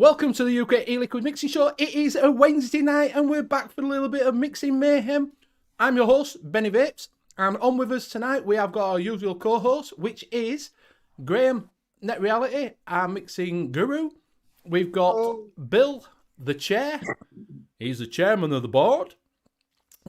Welcome to the U.K.E-liquid Mixing Show. It is a Wednesday night and we're back for a little bit of mixing mayhem. I'm your host, Benny Vapes, and on with us tonight we have got our usual co-host, which is Graham, Net Reality, our mixing guru. We've got Bill, the chair. He's the chairman of the board.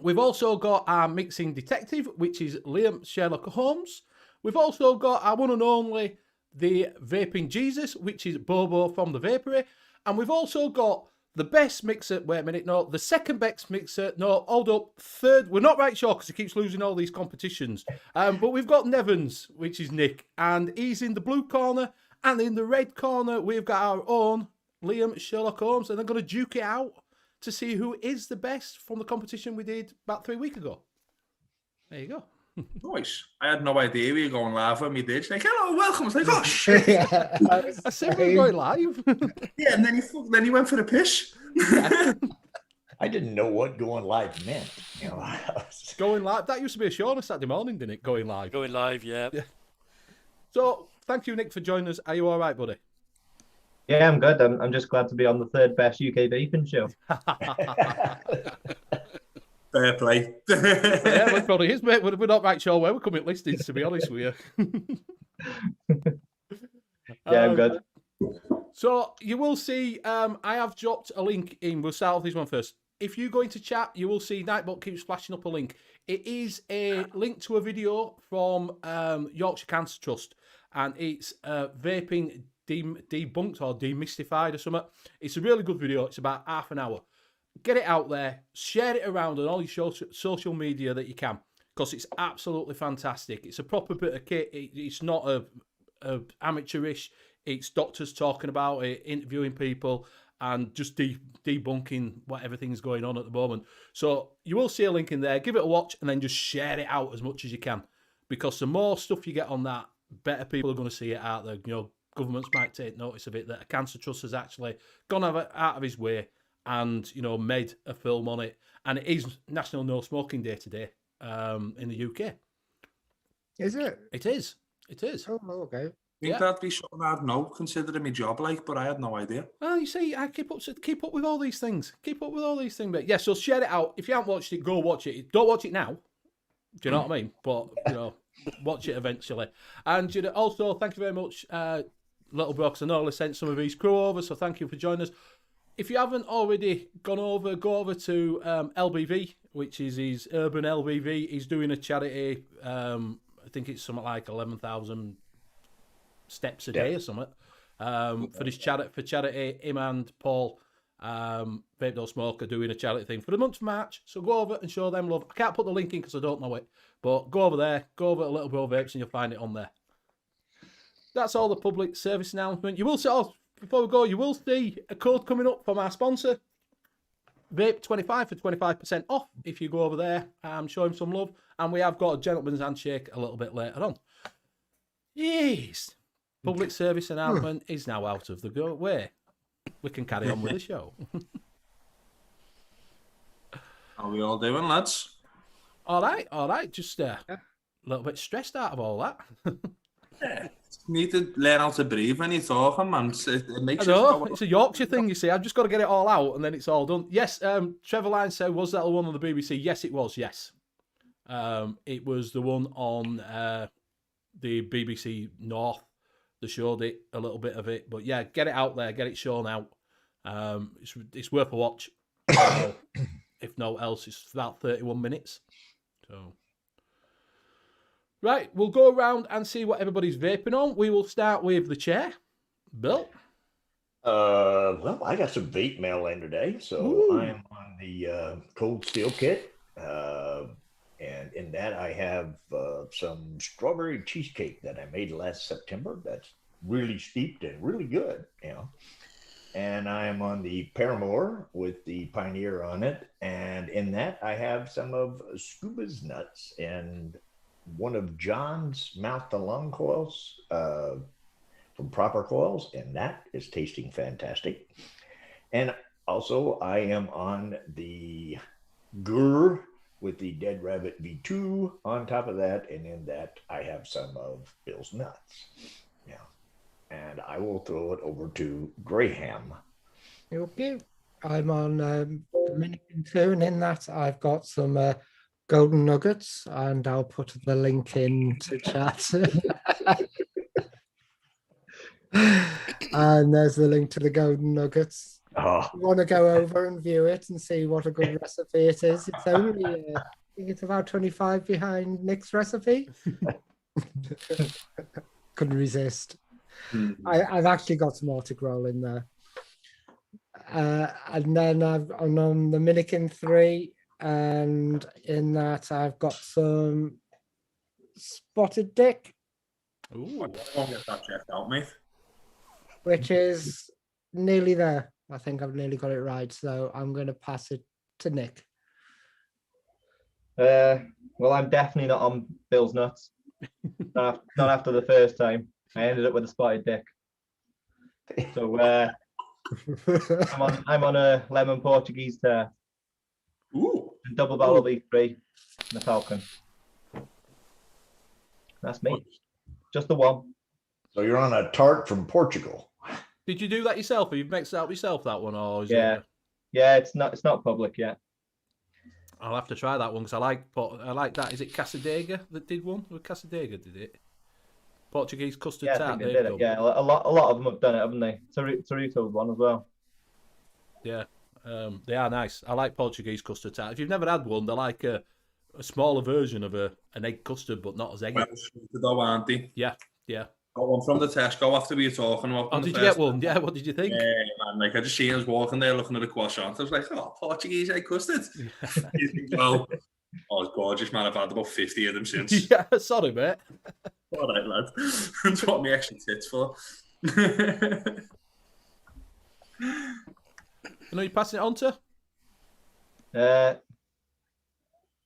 We've also got our mixing detective, which is Liam Sherlock Holmes. We've also got our one and only the Vaping Jesus, which is Bobo from the Vapory. And we've also got the best mixer, wait a minute, no, the second best mixer, no, hold up, third, we're not right sure because he keeps losing all these competitions. But we've got Nevans, which is Nick, and he's in the blue corner, and in the red corner, we've got our own Liam Sherlock Holmes, and they're going to duke it out to see who is the best from the competition we did about 3 weeks ago. There you go. Nice. I had no idea we were going live when we did. It's like, hello, welcome. It's like, oh shit. I said we were going live. Yeah, and then he went for the piss. I didn't know what going live meant. You know, Going live. That used to be a show on a Saturday morning, didn't it? Going live. Going live, yeah. So, thank you, Nick, for joining us. Are you all right, buddy? Yeah, I'm good. I'm just glad to be on the third best UK beeping show. Fair play. Yeah, well, probably is, mate. We're not right sure where we're coming listings, to be honest with you. Yeah, I'm good. So you will see, I have dropped a link in. We'll start off this one first. If you go into chat, you will see Nightbot keeps flashing up a link. It is a link to a video from Yorkshire Cancer Trust, and it's vaping debunked or demystified or something. It's a really good video. It's about half an hour. Get it out there, share it around on all your social media that you can, because it's absolutely fantastic. It's a proper bit of kit. It's not a amateurish. It's doctors talking about it, interviewing people, and just debunking what everything's going on at the moment. So you will see a link in there. Give it a watch and then just share it out as much as you can, because the more stuff you get on that, better people are going to see it out there. You know, governments might take notice of it, that a cancer trust has actually gone out of his way and, you know, made a film on it. And it is National No Smoking Day today in the UK. Is it? It is. It is. Oh, okay. I think that'd be something I'd know, considering my job, like, but I had no idea. Well, you see, I keep up with all these things. Keep up with all these things. But yeah, so share it out. If you haven't watched it, go watch it. Don't watch it now. Do you know what I mean? But, you know, watch it eventually. And you know, also, thank you very much, Little Bro, because I know I sent some of his crew over, so thank you for joining us. If you haven't already gone over, go over to LBV, which is his urban LBV. He's doing a charity. I think it's something like 11,000 steps a day or something. For this charity, him and Paul, Vape Don't Smoke, are doing a charity thing for the month of March. So go over and show them love. I can't put the link in because I don't know it, but go over there, go over to Little Bro Vapes, and you'll find it on there. That's all the public service announcement. You will see. Before we go, you will see a code coming up from our sponsor, Vape 25 for 25% off if you go over there and show him some love. And we have got a gentleman's handshake a little bit later on. Yes. Public service announcement is now out of the way. We can carry on with the show. How are we all doing, lads? All right. Just a little bit stressed out of all that. Yeah. You need to learn how to breathe when you're talking, man. It makes I know, it's a Yorkshire thing, you see. I've just got to get it all out and then it's all done. Yes, Trevor Lyons said, was that the one on the BBC? Yes, it was, yes. It was the one on the BBC North. They showed it, a little bit of it. But yeah, get it out there, get it shown out. It's worth a watch. If no else, it's about 31 minutes. So... Right, we'll go around and see what everybody's vaping on. We will start with the chair. Bill? Well, I got some vape mail in today, so I am on the cold steel kit. And in that, I have some strawberry cheesecake that I made last September. That's really steeped and really good, you know. And I am on the Paramore with the Pioneer on it. And in that, I have some of Scuba's nuts and one of John's mouth to lung coils from Proper Coils, and that is tasting fantastic. And also I am on the Gur with the Dead Rabbit V2 on top of that, and in that I have some of Bill's nuts. Yeah. And I will throw it over to Graham Okay. I'm on Dominican 2, and in that I've got some golden nuggets, and I'll put the link into chat. And there's the link to the golden nuggets. Oh, You want to go over and view it and see what a good recipe it is. It's only, I think it's about 25 behind Nick's recipe. Couldn't resist. I've actually got some Arctic roll in there. And then I'm on the Dominican 3, and in that I've got some spotted dick, Ooh. I won't get that checked out, mate. which is nearly there. I think I've nearly got it right, so I'm going to pass it to Nick. Well, I'm definitely not on Bill's nuts. Not after the first time. I ended up with a spotted dick. So I'm on a lemon Portuguese tear. Ooh. Double barrel V3 and a Falcon. That's me. Just the one. so you're on a tart from Portugal. Did you do that yourself? Or you've mixed it out yourself, that one? Or is Yeah. it... Yeah, it's not public yet. I'll have to try that one because I like that. Is it Casadega that did one? Or Casadega did it? Portuguese custard Yeah, I tart. think they did it. Yeah, a lot of them have done it, haven't they? Toruto's one as well. Yeah, they are nice. I like Portuguese custard tart. If you've never had one, they're like a smaller version of an egg custard, but not as eggy. Well, though, aren't they? Yeah. Got one from the Tesco after we were talking about. Oh, did you get one? Yeah, what did you think? Yeah, man. Like I just seen us walking there looking at the croissant. I was like, oh, Portuguese egg custard. You think, well, oh, it's gorgeous, man. I've had about 50 of them since. Yeah, sorry, mate. All right, lad. That's what my extra tits for. You know, you're passing it on to?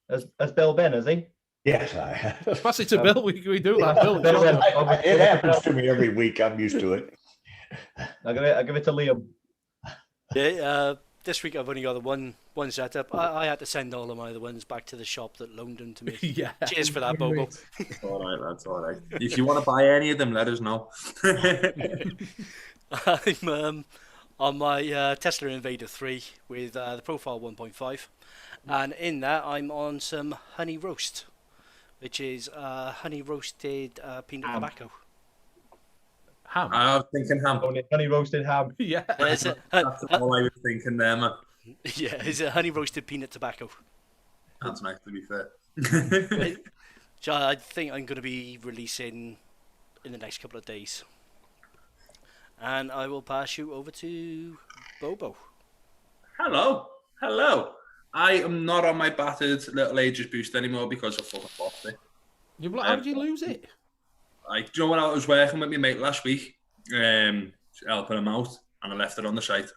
Has Bill been, has he? Yes, I have. Pass it to Bill. We do that, Bill. It happens to me every week. I'm used to it. I'll give it to Liam. Yeah, this week I've only got the one setup. I had to send all of my other ones back to the shop that loaned them to me. Yeah. Cheers for that, Bobo. All right, lads. All right. If you want to buy any of them, let us know. I'm on my Tesla Invader 3 with the Profile 1.5, and in that I'm on some honey roast, which is honey roasted peanut Ham. tobacco. Ham. I was thinking ham. Honey roasted ham. Yeah. It's a, That's all I was thinking there, man. yeah, it's a honey roasted peanut tobacco. That's nice, to be fair. Which I think I'm going to be releasing in the next couple of days. And I will pass you over to Bobo. Hello. I am not on my battered little ages boost anymore because I fucking lost it. How did you lose it? Do you know when I was working with my mate last week, helping him out, and I left it on the site.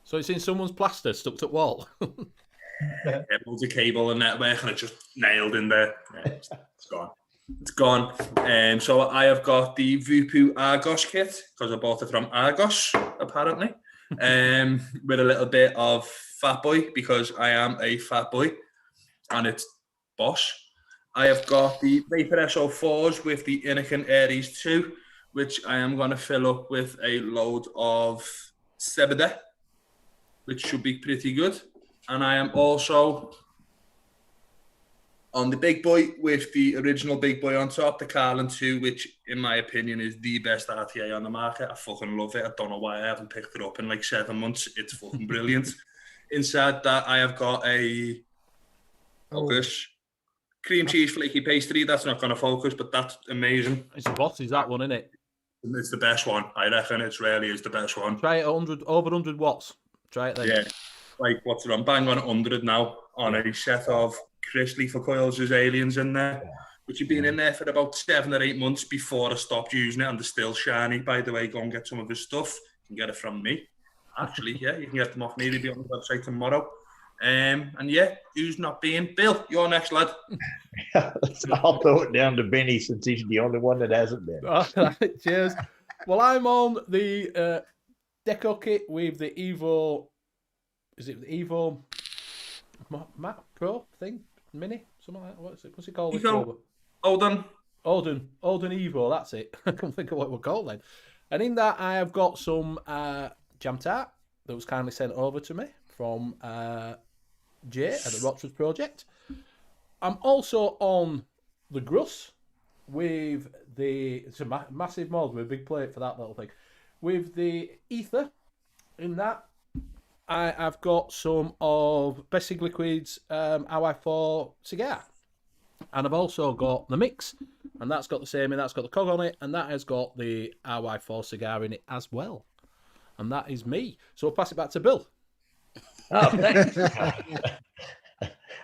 So it's in someone's plaster stuck to the wall. Loads of cable and network, and it just nailed in there. Yeah, it's gone. It's gone. So I have got the Vupu Argos kit because I bought it from Argos, apparently, with a little bit of Fat Boy because I am a fat boy, and it's Bosch. I have got the Vapor SO4s with the Anakin Aries 2, which I am going to fill up with a load of Sebede, which should be pretty good. And I am also on the big boy with the original big boy on top, the Carlin 2, which in my opinion is the best RTA on the market. I fucking love it. I don't know why I haven't picked it up in like 7 months. It's fucking brilliant. Inside that, I have got a focus cream cheese flaky pastry. That's not going to focus, but that's amazing. It's a boss, is that one, isn't it? It's the best one. I reckon it really is the best one. Try it at over 100 watts. Try it then. Yeah. Like, what's it on? Bang on 100 now on a set of Chris Leafer coils. There's aliens in there, which have been in there for about 7 or 8 months before I stopped using it, and they're still shiny. By the way, go and get some of his stuff. You can get it from me. Actually, yeah, you can get them off me. They'll be on the website tomorrow. And yeah, who's not being? Bill, you're next, lad. I'll throw it down to Benny since he's the only one that hasn't been. All right, cheers. Well, I'm on the Deco kit with the Evo. Is it the Evo Mac Pro thing? Mini? Something like that? What's it called? Evo. Odin Evo, that's it. I can't think of what we're called then. And in that, I have got some jam tart, that was kindly sent over to me from Jay at the Rochford Project. I'm also on the Gruss with it's a massive mod with a big plate for that little thing. With the ether in that, I've got some of Bessig Liquid's RY4 cigar. And I've also got the mix, and that's got the same, and that's got the cog on it, and that has got the RY4 cigar in it as well. And that is me. So I'll pass it back to Bill. Oh, thanks.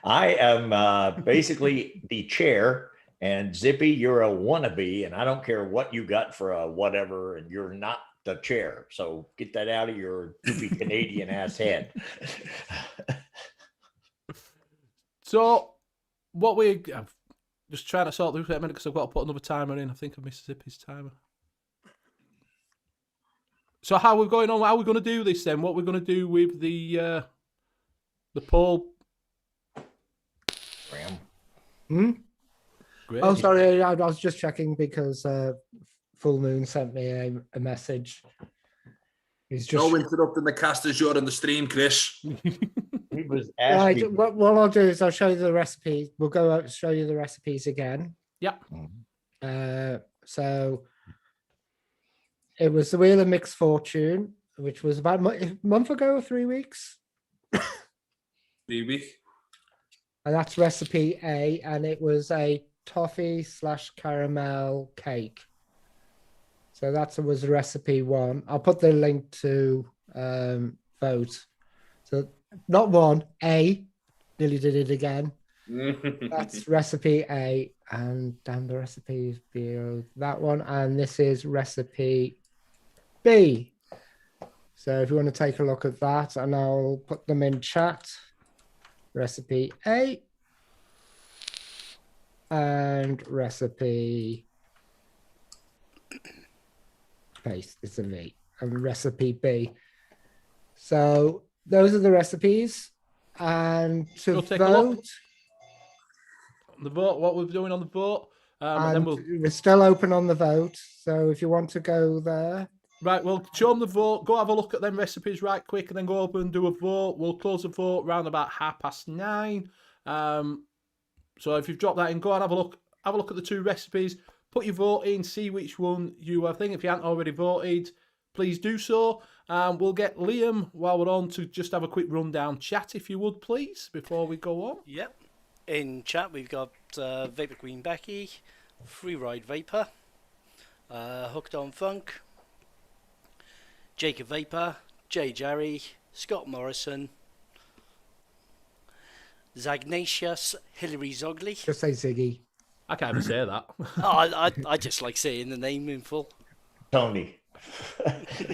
I am basically the chair, and Zippy, you're a wannabe, and I don't care what you got for a whatever, and you're not the chair. So get that out of your goofy Canadian ass head. So what I'm just trying to sort this out a minute because I've got to put another timer in. I think I missed Zippy's timer. So how are we going on? How are we going to do this then? What we're going to do with the poll? Great. Oh, sorry, I was just checking because Full Moon sent me a message. He's just No interrupting the cast as you're in the stream, Chris. He was right. asking. What I'll do is I'll show you the recipe. We'll go out and show you the recipes again. Yeah. So it was the Wheel of Mixed Fortune, which was about a month ago or 3 weeks. 3 weeks. And that's recipe A, and it was a toffee / caramel cake. So that was recipe 1. I'll put the link to vote. So not 1, A. Nearly did it again. That's recipe A, and down the recipes below that one. And this is recipe B. So if you want to take a look at that, and I'll put them in chat. Recipe A and recipe paste, it's a V, and recipe B. So those are the recipes. And to We'll take a look. vote, The vote, what we're doing on the vote, and then we're still open on the vote. So if you want to go there. Right, we'll show them the vote, go have a look at them recipes right quick, and then go up and do a vote. We'll close the vote around about 9:30. So if you've dropped that in, go and have a look at the 2 recipes, put your vote in, see which one you think. If you haven't already voted, please do so. We'll get Liam, while we're on, to just have a quick rundown chat, if you would, please, before we go on. Yep. In chat, we've got Vapor Queen Becky, Free Ride Vapor, Hooked on Funk, Jacob Vapor, Jay Jerry, Scott Morrison, Zagnatius, Hilary Zogley. Just say Ziggy. I can't even say that. I just like saying the name in full. Tony.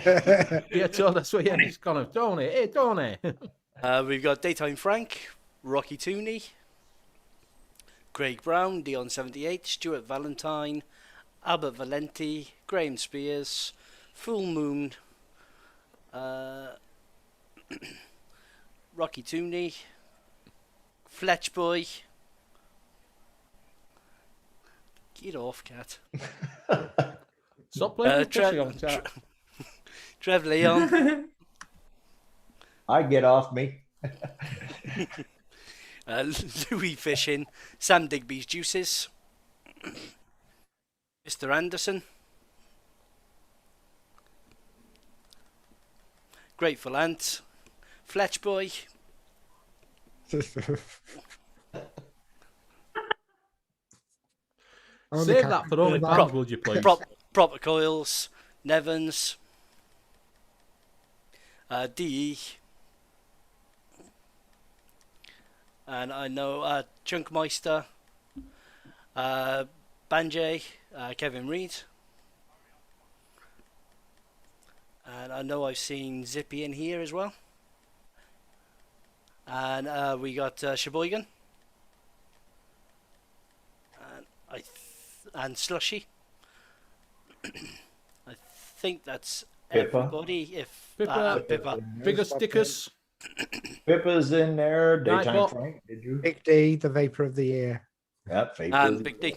Yeah, so that's what he's gone. Tony, hey, Tony. We've got Daytime Frank, Rocky Tooney, Craig Brown, Dion78, Stuart Valentine, Albert Valenti, Graham Spears, Full Moon, Rocky Tooney, Fletch Boy. Get off, cat. Stop playing with Jesse on chat. Trev Leon. I get off me. Louis Fishing, Sam Digby's Juices, Mr. Anderson, Grateful Ant, Fletch Boy, Save that for only fans, would you please? Proper Coils, Nevans, DE, and I know Chunkmeister, Banjay, Kevin Reed, and I know I've seen Zippy in here as well, and we got Sheboygan, and Slushy. I think that's Pippa. everybody. If Pippa. Pippa. Biggest stickers. Pippa's in there. Daytime Nightbot. Frank, did you? Big D, the Vapor of the Year. Yep, Vapor. And Big D.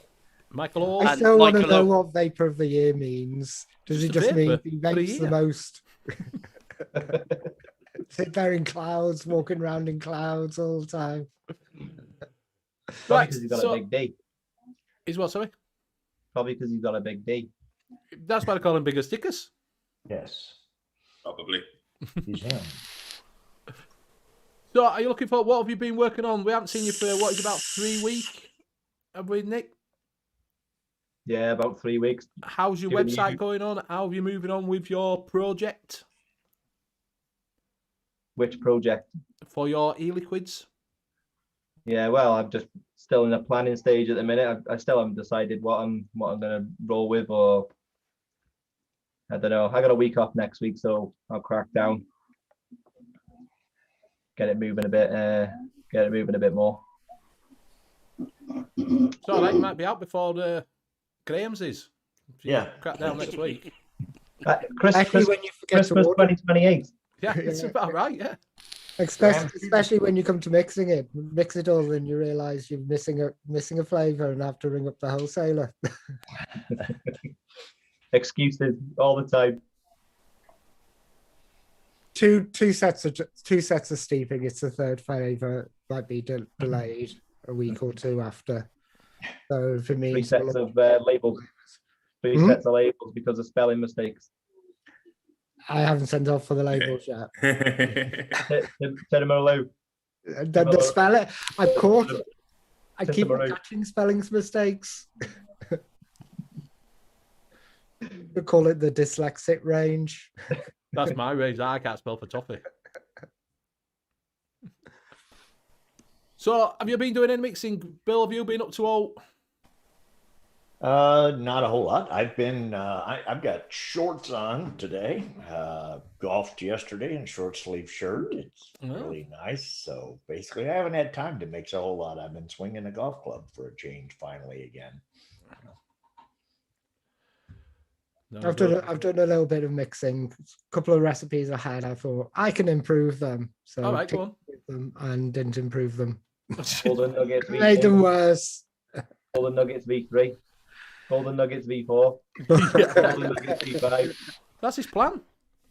Michael O. I And still want to Michael know O. what Vapor of the Year means. Does Just it a just mean vapor he for the vapes the year. most? Sit there in clouds, walking around in clouds all the time. Probably Right, because he's got so a big D. is what? Sorry, Probably because he's got a big D. that's why I call him Bigger Stickers. Yes, Probably. he's him. So, are you looking for what have you been working on? We haven't seen you for what is about 3 weeks. Have we, Nick? Yeah, about 3 weeks. How's your Giving website you- going on? How are you moving on with your project Which project? for your e-liquids? Yeah, well, I'm just still in the planning stage at the minute. I still haven't decided what I'm gonna roll with, or I don't know. I got a week off next week, so I'll crack down, get it moving a bit more. So, I think you might be out before the Graham's is. If you Yeah. crack down next week. Especially when you forget to Christmas order. 2028. Yeah, it's about right. Yeah. Especially when you come to mix it all, and you realise you're missing a flavour and have to ring up the wholesaler. Excuses all the time. Two sets of steeping. It's the third flavour might be delayed a week or two after. So if it 3 means sets of labels. 3 Hmm? sets of labels because of spelling mistakes. I haven't sent off for the labels yet. Cinnamon. The spelling I keep Cinnamon. catching spelling mistakes. We call it the dyslexic range. That's my range. I can't spell for toffee. So, have you been doing any mixing? Bill, have you been up to all? Not a whole lot. I've been, I've got shorts on today. Golfed yesterday in short sleeve shirt. It's really nice. So basically, I haven't had time to mix a whole lot. I've been swinging a golf club for a change finally again. No, I've done a little bit of mixing. A couple of recipes I had. I thought I can improve them. So all right, go on. tinkered with them and didn't improve them. Golden Nuggets Made them V4. worse. Golden Nuggets V3. Golden Nuggets V4. Yeah. Golden Nuggets V5. That's his plan.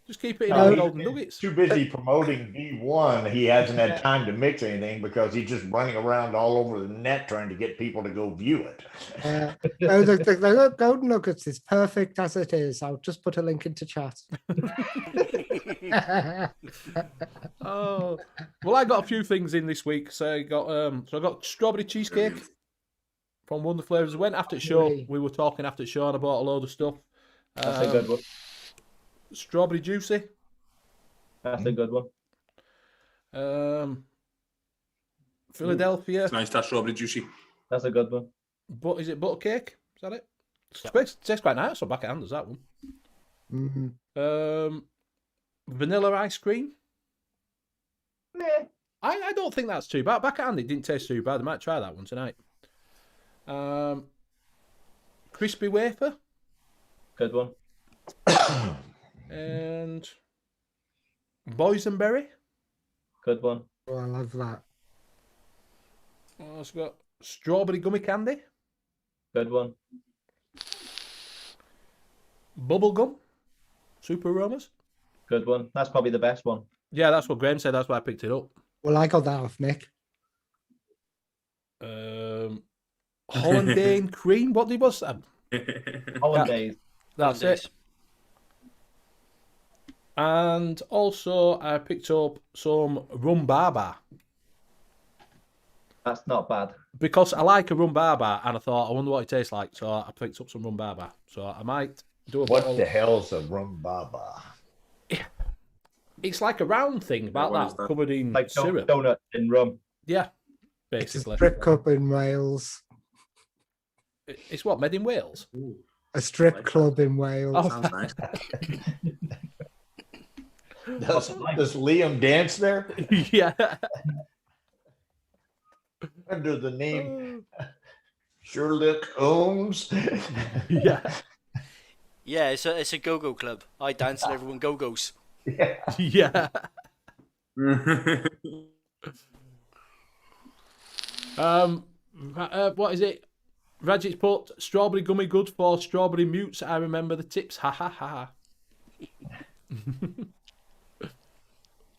Just keep it in No, the he's golden nuggets. Too busy promoting V1. He hasn't had time to mix anything because he's just running around all over the net trying to get people to go view it. No, the golden nuggets is perfect as it is. I'll just put a link into chat. Oh, well, I got a few things in this week. So I got strawberry cheesecake from One of the Flavors. Went after the show. Really? We were talking after the show, and I bought a load of stuff. That's a good one. Strawberry juicy. That's a good one. Philadelphia. It's nice, that strawberry juicy. That's a good one. But is it butter cake? Is that it? Tastes quite nice on back hand. Is that one? Mhm. Vanilla ice cream. Meh. I don't think that's too bad. Back at hand, it didn't taste too bad. I might try that one tonight. Crispy wafer Good one. and boysenberry. Good one. Oh, I love that. I've also got strawberry gummy candy, Good one. bubble gum, super aromas. Good one. That's probably the best one. Yeah, that's what Graham said. That's why I picked it up. Well, I got that off Nick. Hollandaise cream. What was that? Hollandaise. That's it. And also, I picked up some rum baba That's not bad. because I like a rum baba, and I thought I wonder what it tastes like. So I picked up some rum baba. So I might do a What bottle. the hell's a rum baba? It's like a round thing about what is that, that? covered in Like syrup. donut in rum. Yeah, It's a basically. strip club in Wales. It's what, made in Wales? A strip Like club in Wales. Oh. Sounds nice. Does Liam dance there Yeah. under the name Sherlock Holmes? Yeah. Yeah, it's a go-go club. I dance and everyone go-goes. Yeah. What is it? Rajit's put strawberry gummy good for strawberry mutes. I remember the tips. Ha ha ha.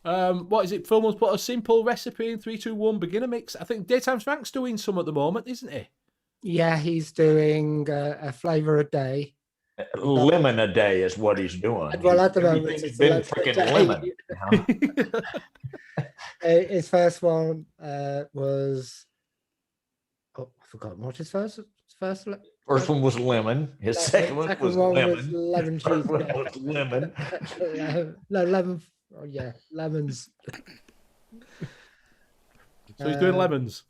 What is it? Someone's put a simple recipe in 3, 2, 1 beginner mix. I think Daytime Frank's doing some at the moment, isn't he? Yeah, he's doing a flavour a day. Lemon a day is what he's doing. Well, at the moment, Everything's it's been 11 a freaking day. lemon. You know? His first one was, oh, I forgot what his first. First one was lemon. His second one was lemon. lemon Third cheese. one was lemon. No, lemon. Oh, yeah, lemons. So he's doing lemons.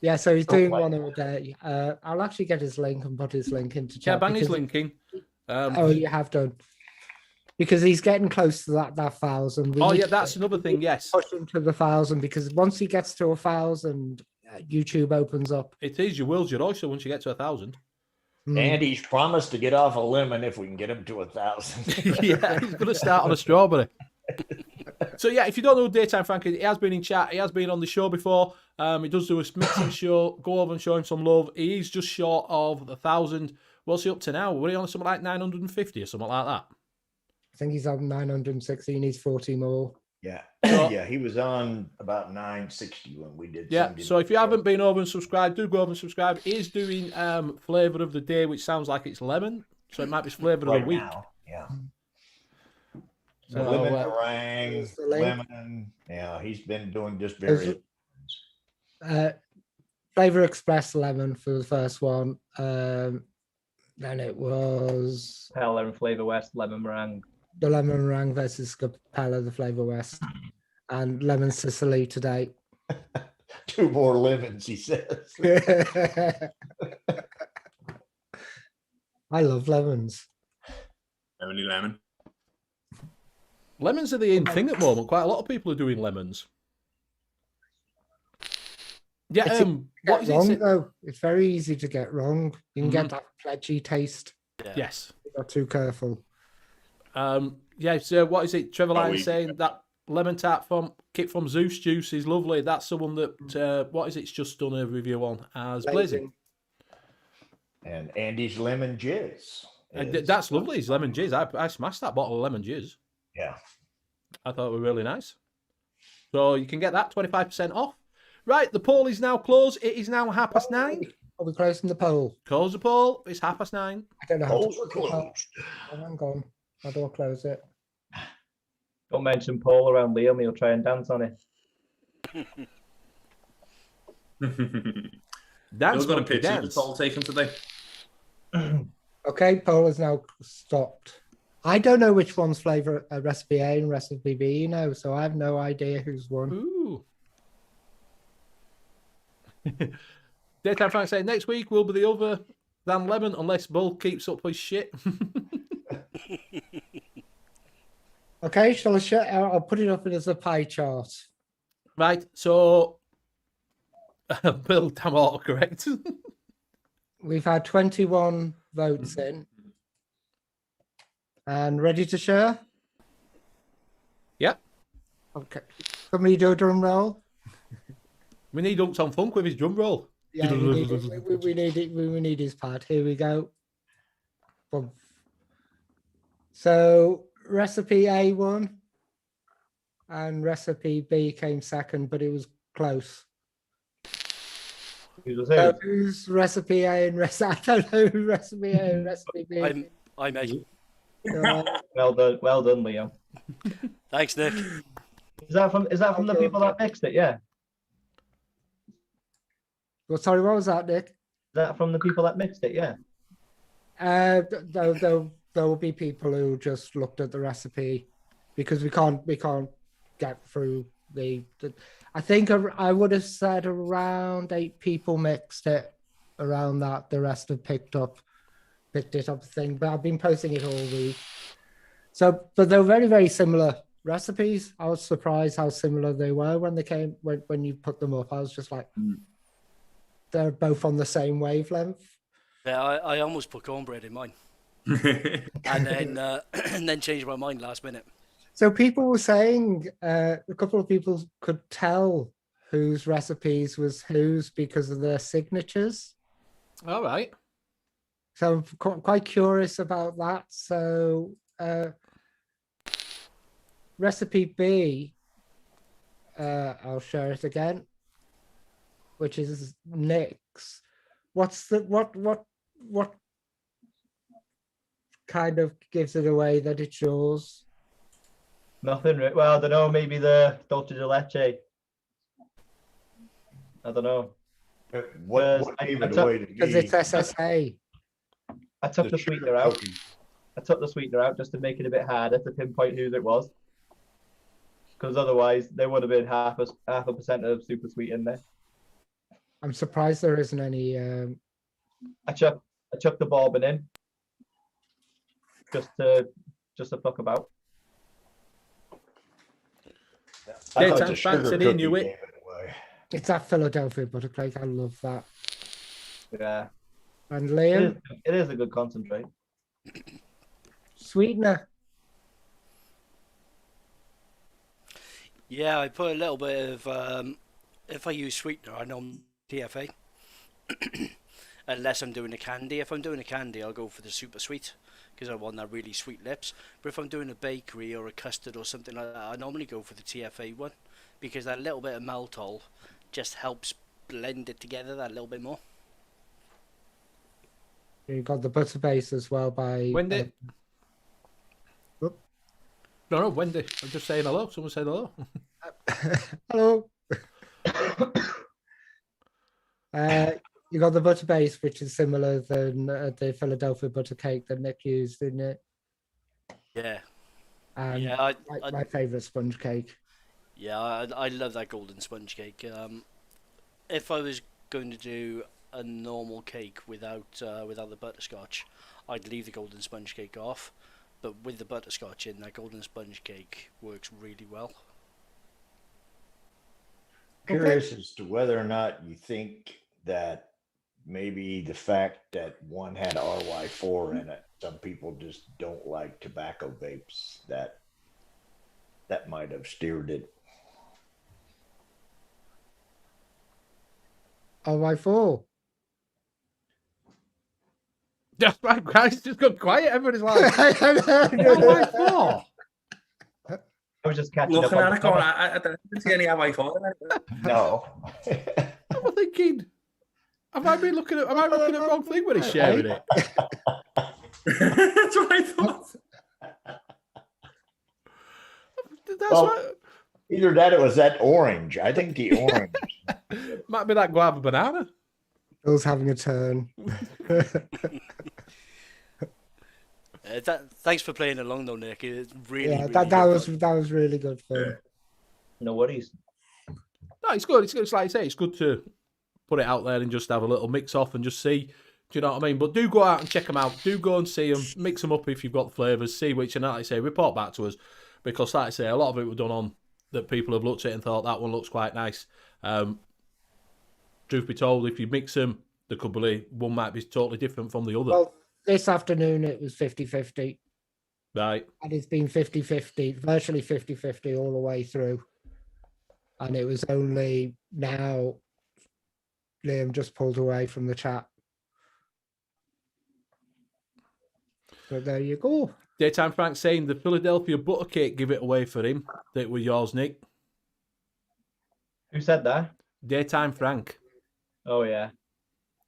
Yeah, so he's doing one a day. I'll actually get his link and put his link into chat. Yeah, bang his link in. Oh, you have done. Because he's getting close to that 1,000. Oh, yeah, that's another thing, yes. Push him to the 1,000 because once he gets to 1,000, YouTube opens up. It is your world's your oyster once you get to 1,000. And he's promised to get off a lemon if we can get him to 1,000. Yeah, he's going to start on a strawberry. So, yeah, if you don't know Daytime Frank, he has been in chat. He has been on the show before. He does do a mixing show. Go over and show him some love. He is just short of 1,000. What's he up to now? Were he on something like 950 or something like that? I think he's on 960. He needs 40 more. Yeah. Yeah, he was on about 960 when we did. Yeah, so if you haven't been over and subscribed, do go over and subscribe. He is doing flavour of the day, which sounds like it's lemon. So it might be flavour of the week. Now. Yeah. So, lemon meringue, lemon. Yeah, he's been doing just various. Flavor Express lemon for the first one. Then it was Capella and Flavor West lemon meringue. the lemon meringue versus Capella, the Flavor West, and lemon Sicily today. 2 more lemons, he says. I love lemons. Lemony lemon. Lemons are the in thing at the moment. Quite a lot of people are doing lemons. Yeah, what is wrong, it? though. It's very easy to get wrong. You can get that pledgy taste. Yeah. Yes. You're not too careful. Yeah, so what is it? Trevor Lyons we- saying that lemon tart kit from Zeus Juice is lovely. That's the one that, what is it? It's just done a review on as Blazing. And Andy's lemon jizz. That's lovely. It's lemon jizz. I smashed that bottle of lemon jizz. Yeah. I thought it was really nice. So you can get that 25% off. Right, the poll is now closed. It is now 9:30. Are we closing the poll? Close the poll. It's 9:30. I don't know how Polls to are closed. Oh, hang on. How do I close it? Don't mention Paul around Liam, he'll try and dance on it. Dance Who's got a monkey picture of the dance. poll taken today? Okay, poll is now stopped. I don't know which one's flavor recipe A and recipe B, you know, so I have no idea who's won. Ooh. Daytime Frank saying next week will be the other than lemon unless Bull keeps up his shit. Okay, shall I show? I'll put it up as a pie chart. Right, so Bill, damn autocorrect. We've had 21 votes in. And ready to share? Yep. Okay. Somebody do a drum roll? We need Uptown Funk with his drum roll. Yeah, we need it. We need his pad. Here we go. Boom. So recipe A won, and recipe B came second, but it was close. So who's recipe A and I don't know who recipe A and recipe B. I'm A. Well done, Liam. Thanks, Nick. Is that from the people that mixed it? Yeah. Well, sorry, what was that, Nick? Is that from the people that mixed it? Yeah. There will be people who just looked at the recipe because we can't get through the I think I would have said around 8 people mixed it around that. The rest have picked it up thing, but I've been posting it all week. So, but they're very, very similar recipes. I was surprised how similar they were when they came, when you put them up. I was just like, they're both on the same wavelength. Yeah, I almost put cornbread in mine. and then changed my mind last minute. So people were saying, a couple of people could tell whose recipes was whose because of their signatures. All right. So I'm quite curious about that. So recipe B I'll share it again, which is Nick's. What kind of gives it away that it's yours? Nothing. Well, I don't know. Maybe the dulce de leche. I don't know. What gave it away to me? Because it's SSA. I took the sweetener out. I took the sweetener out just to make it a bit harder to pinpoint who it was. Because otherwise, there would have been half a percent of super sweet in there. I'm surprised there isn't any. I chucked the bourbon in just to fuck about. Daytime fancy knew it. It's that Philadelphia buttercake. I love that. Yeah. And Liam, it is a good concentrate. Sweetener. Yeah, I put a little bit of. If I use sweetener, I know TFA. Unless I'm doing a candy. If I'm doing a candy, I'll go for the super sweet because I want that really sweet lips. But if I'm doing a bakery or a custard or something like that, I normally go for the TFA one because that little bit of maltol just helps blend it together that little bit more. You got the butter base as well by Wendy. No, Wendy. I'm just saying hello. Someone said hello. Hello. You got the butter base, which is similar than the Philadelphia butter cake that Nick used, isn't it? Yeah. And yeah, my favourite sponge cake. Yeah, I love that golden sponge cake. If I was going to do a normal cake without the butterscotch, I'd leave the golden sponge cake off. But with the butterscotch in, that golden sponge cake works really well. Curious as to whether or not you think that maybe the fact that one had RY4 in it, some people just don't like tobacco vapes, that might have steered it. RY4. That's right, guys. Just got quiet. Everybody's like, RY4. I was just catching looking up. At it going, I don't see any RY4 in it. No. I'm thinking, am I looking at the wrong thing when he's sharing it? That's what I thought. That's Well, right. Either that or was that orange. I think the orange. Might be that guava banana. Bill's having a turn. Thanks for playing along though, Nick. It's really, yeah, really that was really good fun. No worries. No, it's good. It's like I say, it's good to put it out there and just have a little mix off and just see. Do you know what I mean? But do go out and check them out. Do go and see them. Mix them up if you've got the flavours. See which, and like I say, report back to us. Because like I say, a lot of it was done on that people have looked at and thought that one looks quite nice. Truth be told, if you mix them, there could be one might be totally different from the other. Well, this afternoon it was 50-50. Right. And it's been 50-50, virtually 50-50 all the way through. And it was only now Liam just pulled away from the chat. But there you go. Daytime Frank saying the Philadelphia butter cake, give it away for him. That were yours, Nick. Who said that? Daytime Frank. Oh, yeah.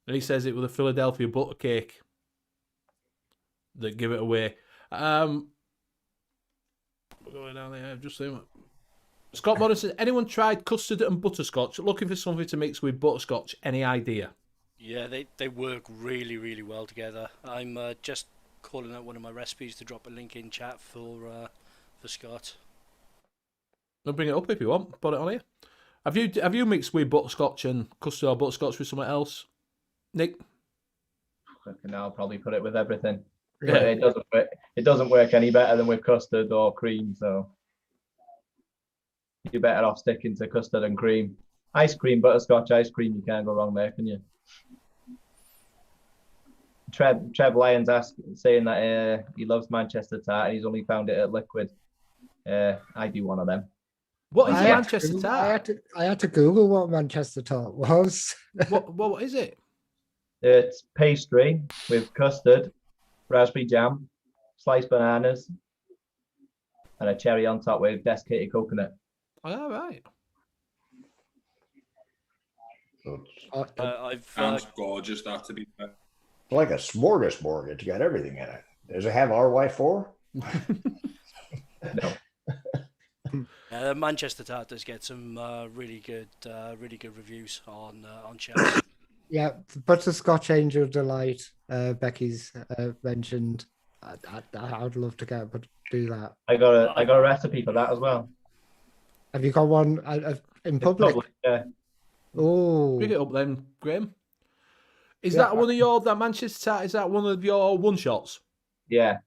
And he says it was a Philadelphia butter cake that give it away. Going down there, just saying. Scott Morrison says, anyone tried custard and butterscotch? Looking for something to mix with butterscotch? Any idea? Yeah, they work really, really well together. I'm just calling out one of my recipes to drop a link in chat for Scott. I'll bring it up if you want. Put it on here. Have you mixed with butterscotch and custard or butterscotch with something else, Nick? I'll probably put it with everything. Yeah. It doesn't work any better than with custard or cream, so you're better off sticking to custard and cream. Ice cream, butterscotch ice cream, you can't go wrong there, can you? Trev Lyons saying that he loves Manchester tart and he's only found it at Liquid. I do one of them. What is Manchester tart? I had to Google what Manchester tart was. What is it? It's pastry with custard, raspberry jam, sliced bananas, and a cherry on top with desiccated coconut. All right. So it's I've Sounds gorgeous, that, to be fair. like a smorgasbord. It's got everything in it. Does it have RY4? No. the Manchester tart does get some really good reviews on shelves. Yeah, the butterscotch angel delight. Becky's mentioned. I'd love to get, but do that. I got a recipe for that as well. Have you got one in It's public? yeah. Oh, Bring it up then, Graham. Is Yeah. that one of that Manchester tart? Is that one of your one shots? Yeah.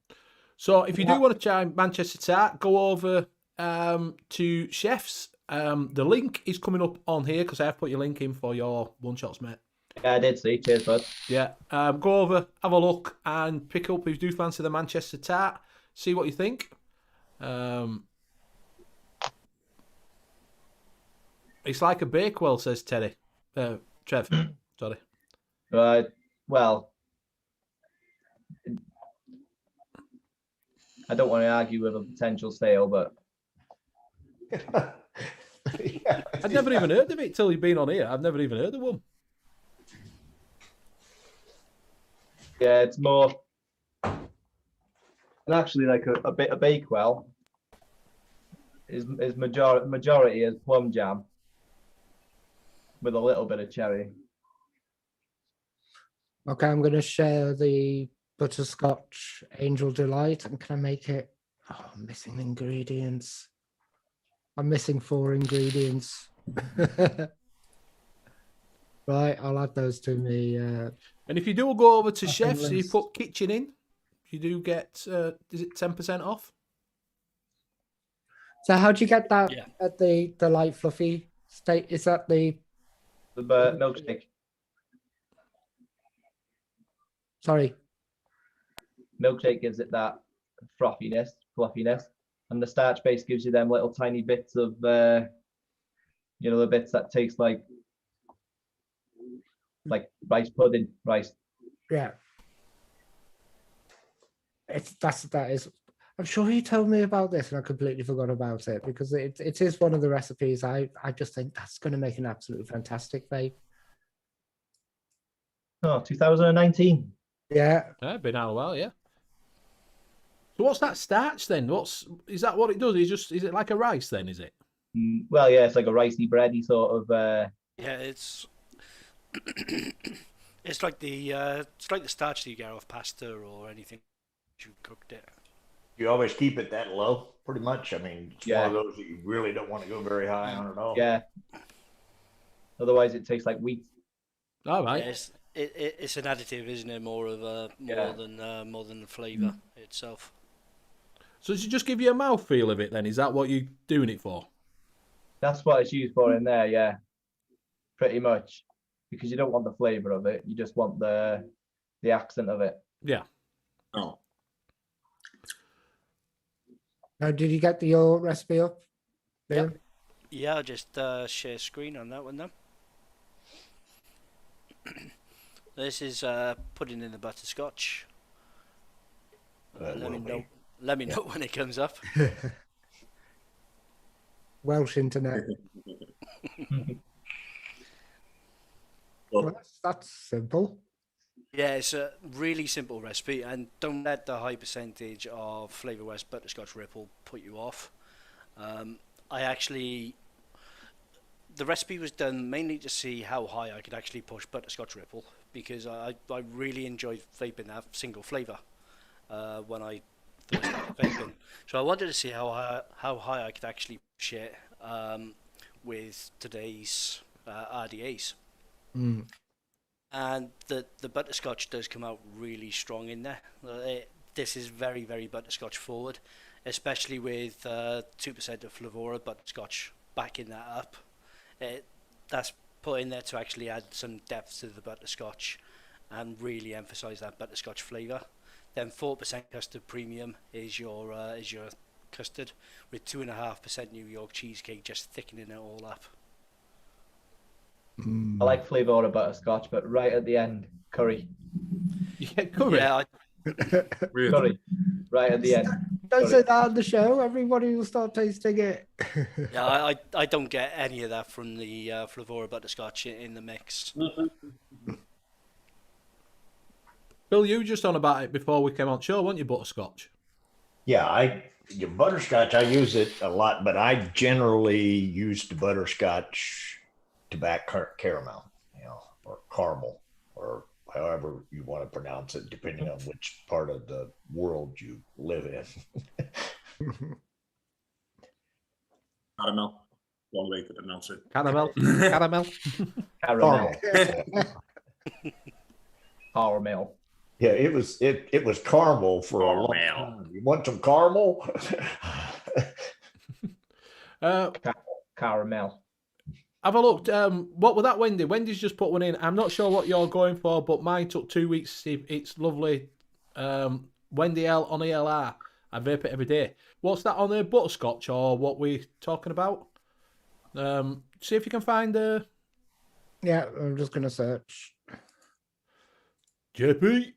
So if you do want to try Manchester tart, go over to Chef's. The link is coming up on here because I have put your link in for your one shots, mate. Yeah, I did see. Cheers, bud. Yeah, go over, have a look, and pick up if you do fancy the Manchester tart. See what you think. It's like a Bakewell, says Trev. Sorry. Right. Well, I don't want to argue with a potential sale, but Yeah. I'd never even heard of it till you've been on here. I've never even heard of one. yeah, it's more. And actually, like a bit of Bakewell is majority is plum jam with a little bit of cherry. okay. I'm going to share the butterscotch angel delight, and can I make it? Oh, I'm missing ingredients. I'm missing 4 ingredients. Right, I'll add those to me. And if you do go over to Shopping Chef's, you list. put kitchen in, you do get, is it 10% off? So how do you get that Yeah. at the light fluffy state? Is that the The milkshake. sorry? Milkshake gives it that frothiness, fluffiness, and the starch base gives you them little tiny bits of, the bits that taste like rice pudding, rice. Yeah. That is. I'm sure you told me about this and I completely forgot about it because it is one of the recipes. I just think that's going to make an absolutely fantastic vape. Oh, 2019. Yeah. Yeah, been out a while, yeah. So what's that starch then? Is that what it does? Is it like a rice then? Is it? Well, yeah, it's like a ricey bready sort of. Yeah, it's it's like the starch that you get off pasta or anything you cooked it. You always keep it that low, pretty much. I mean, it's Yeah. one of those that you really don't want to go very high on at all. Yeah. Otherwise, it tastes like wheat. All right. Yeah, it's an additive, isn't it? More Yeah. than the flavour itself. So does it just give you a mouthfeel of it then? Is that what you're doing it for? That's what it's used for in there, yeah. Pretty much. Because you don't want the flavour of it. You just want the accent of it. Yeah. Oh. Now, did you get your recipe up? Yep. Liam? Yeah, I'll just share screen on that one then. This is putting in the butterscotch. Let me know when it comes up. Welsh internet. Well, that's simple. Yeah, it's a really simple recipe, and don't let the high percentage of Flavor West Butterscotch Ripple put you off. The recipe was done mainly to see how high I could actually push Butterscotch Ripple, because I really enjoyed vaping that single flavour when I first started vaping. So I wanted to see how high I could actually push it with today's RDAs. Mm. And the butterscotch does come out really strong in there. This is very, very butterscotch forward, especially with 2% of Flavora butterscotch backing that up. That's put in there to actually add some depth to the butterscotch and really emphasise that butterscotch flavour. Then 4% custard premium is your custard, with 2.5% New York cheesecake, just thickening it all up. I like flavour of butterscotch, but right at the end, curry. Yeah, curry. Yeah, Really? Curry. Right at the end. Don't say that on the show. Everybody will start tasting it. Yeah, I don't get any of that from the Flavora butterscotch in the mix. Bill, you were just on about it before we came on show, weren't you, butterscotch? Yeah, your butterscotch, I use it a lot, but I generally use the butterscotch to back caramel, or caramel, or however you want to pronounce it, depending on which part of the world you live in. Caramel. One way to pronounce it. Caramel. Caramel. Caramel. Caramel. Caramel. Yeah, it was caramel for a long time. You want some caramel? Caramel. Have a look. What was that, Wendy? Wendy's just put one in. I'm not sure what you're going for, but mine took 2 weeks. It's lovely. Wendy L on ELR. I vape it every day. What's that on there? Butterscotch or what we're talking about? See if you can find Yeah, I'm just gonna search. JP.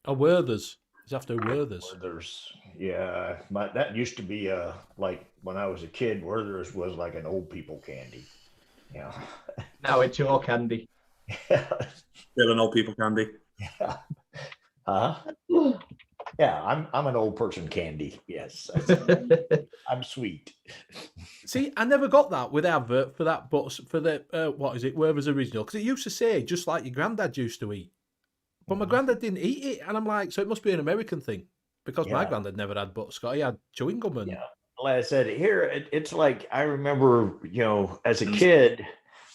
Oh, Werther's. It's after Werther's. Werther's, yeah. That used to be like when I was a kid, Werther's was like an old people candy. Yeah. Now it's your candy. Still an old people candy. Yeah. Yeah, I'm an old person candy. Yes. I'm sweet. See, I never got that with advert for that, but for the what is it, Werther's original? Because it used to say just like your granddad used to eat, but my granddad didn't eat it, and I'm like, so it must be an American thing because my granddad never had butterscotch. He had chewing gum and. Yeah, like I said, here it's like I remember, as a kid,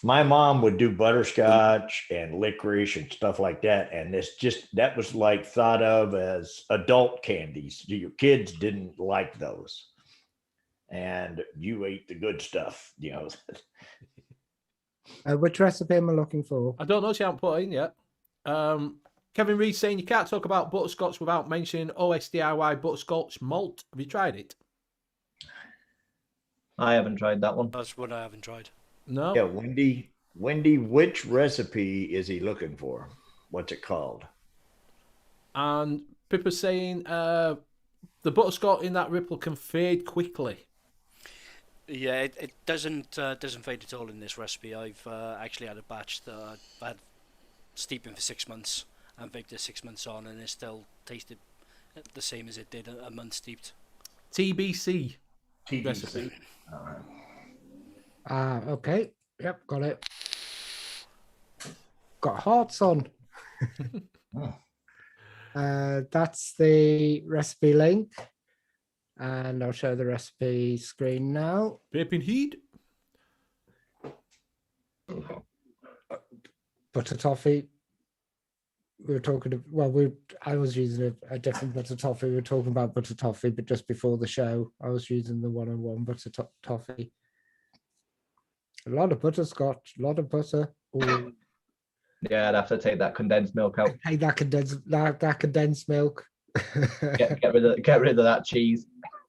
my mom would do butterscotch and licorice and stuff like that, and that was like thought of as adult candies. Your kids didn't like those. And you ate the good stuff, Which recipe am I looking for? I don't know. She hasn't put it in yet. Kevin Reed saying you can't talk about butterscotch without mentioning OSDIY butterscotch malt. Have you tried it? I haven't tried that one. That's what I haven't tried. No. Yeah, Wendy, which recipe is he looking for? What's it called? And Pippa's saying the butterscotch in that ripple can fade quickly. Yeah, it doesn't fade at all in this recipe. I've actually had a batch that I've had steeping for 6 months and baked it 6 months on, and it still tasted the same as it did a month steeped. TBC. Recipe. All right. Okay. Yep, got it. Got hearts on. That's the recipe link. And I'll show the recipe screen now. Vaping heat. Butter toffee. We were talking. I was using a different butter toffee. We were talking about butter toffee, but just before the show, I was using the 101 butter toffee. A lot of butterscotch, a lot of butter. Ooh. Yeah, I'd have to take that condensed milk out. Take that condensed milk. Get rid of that cheese.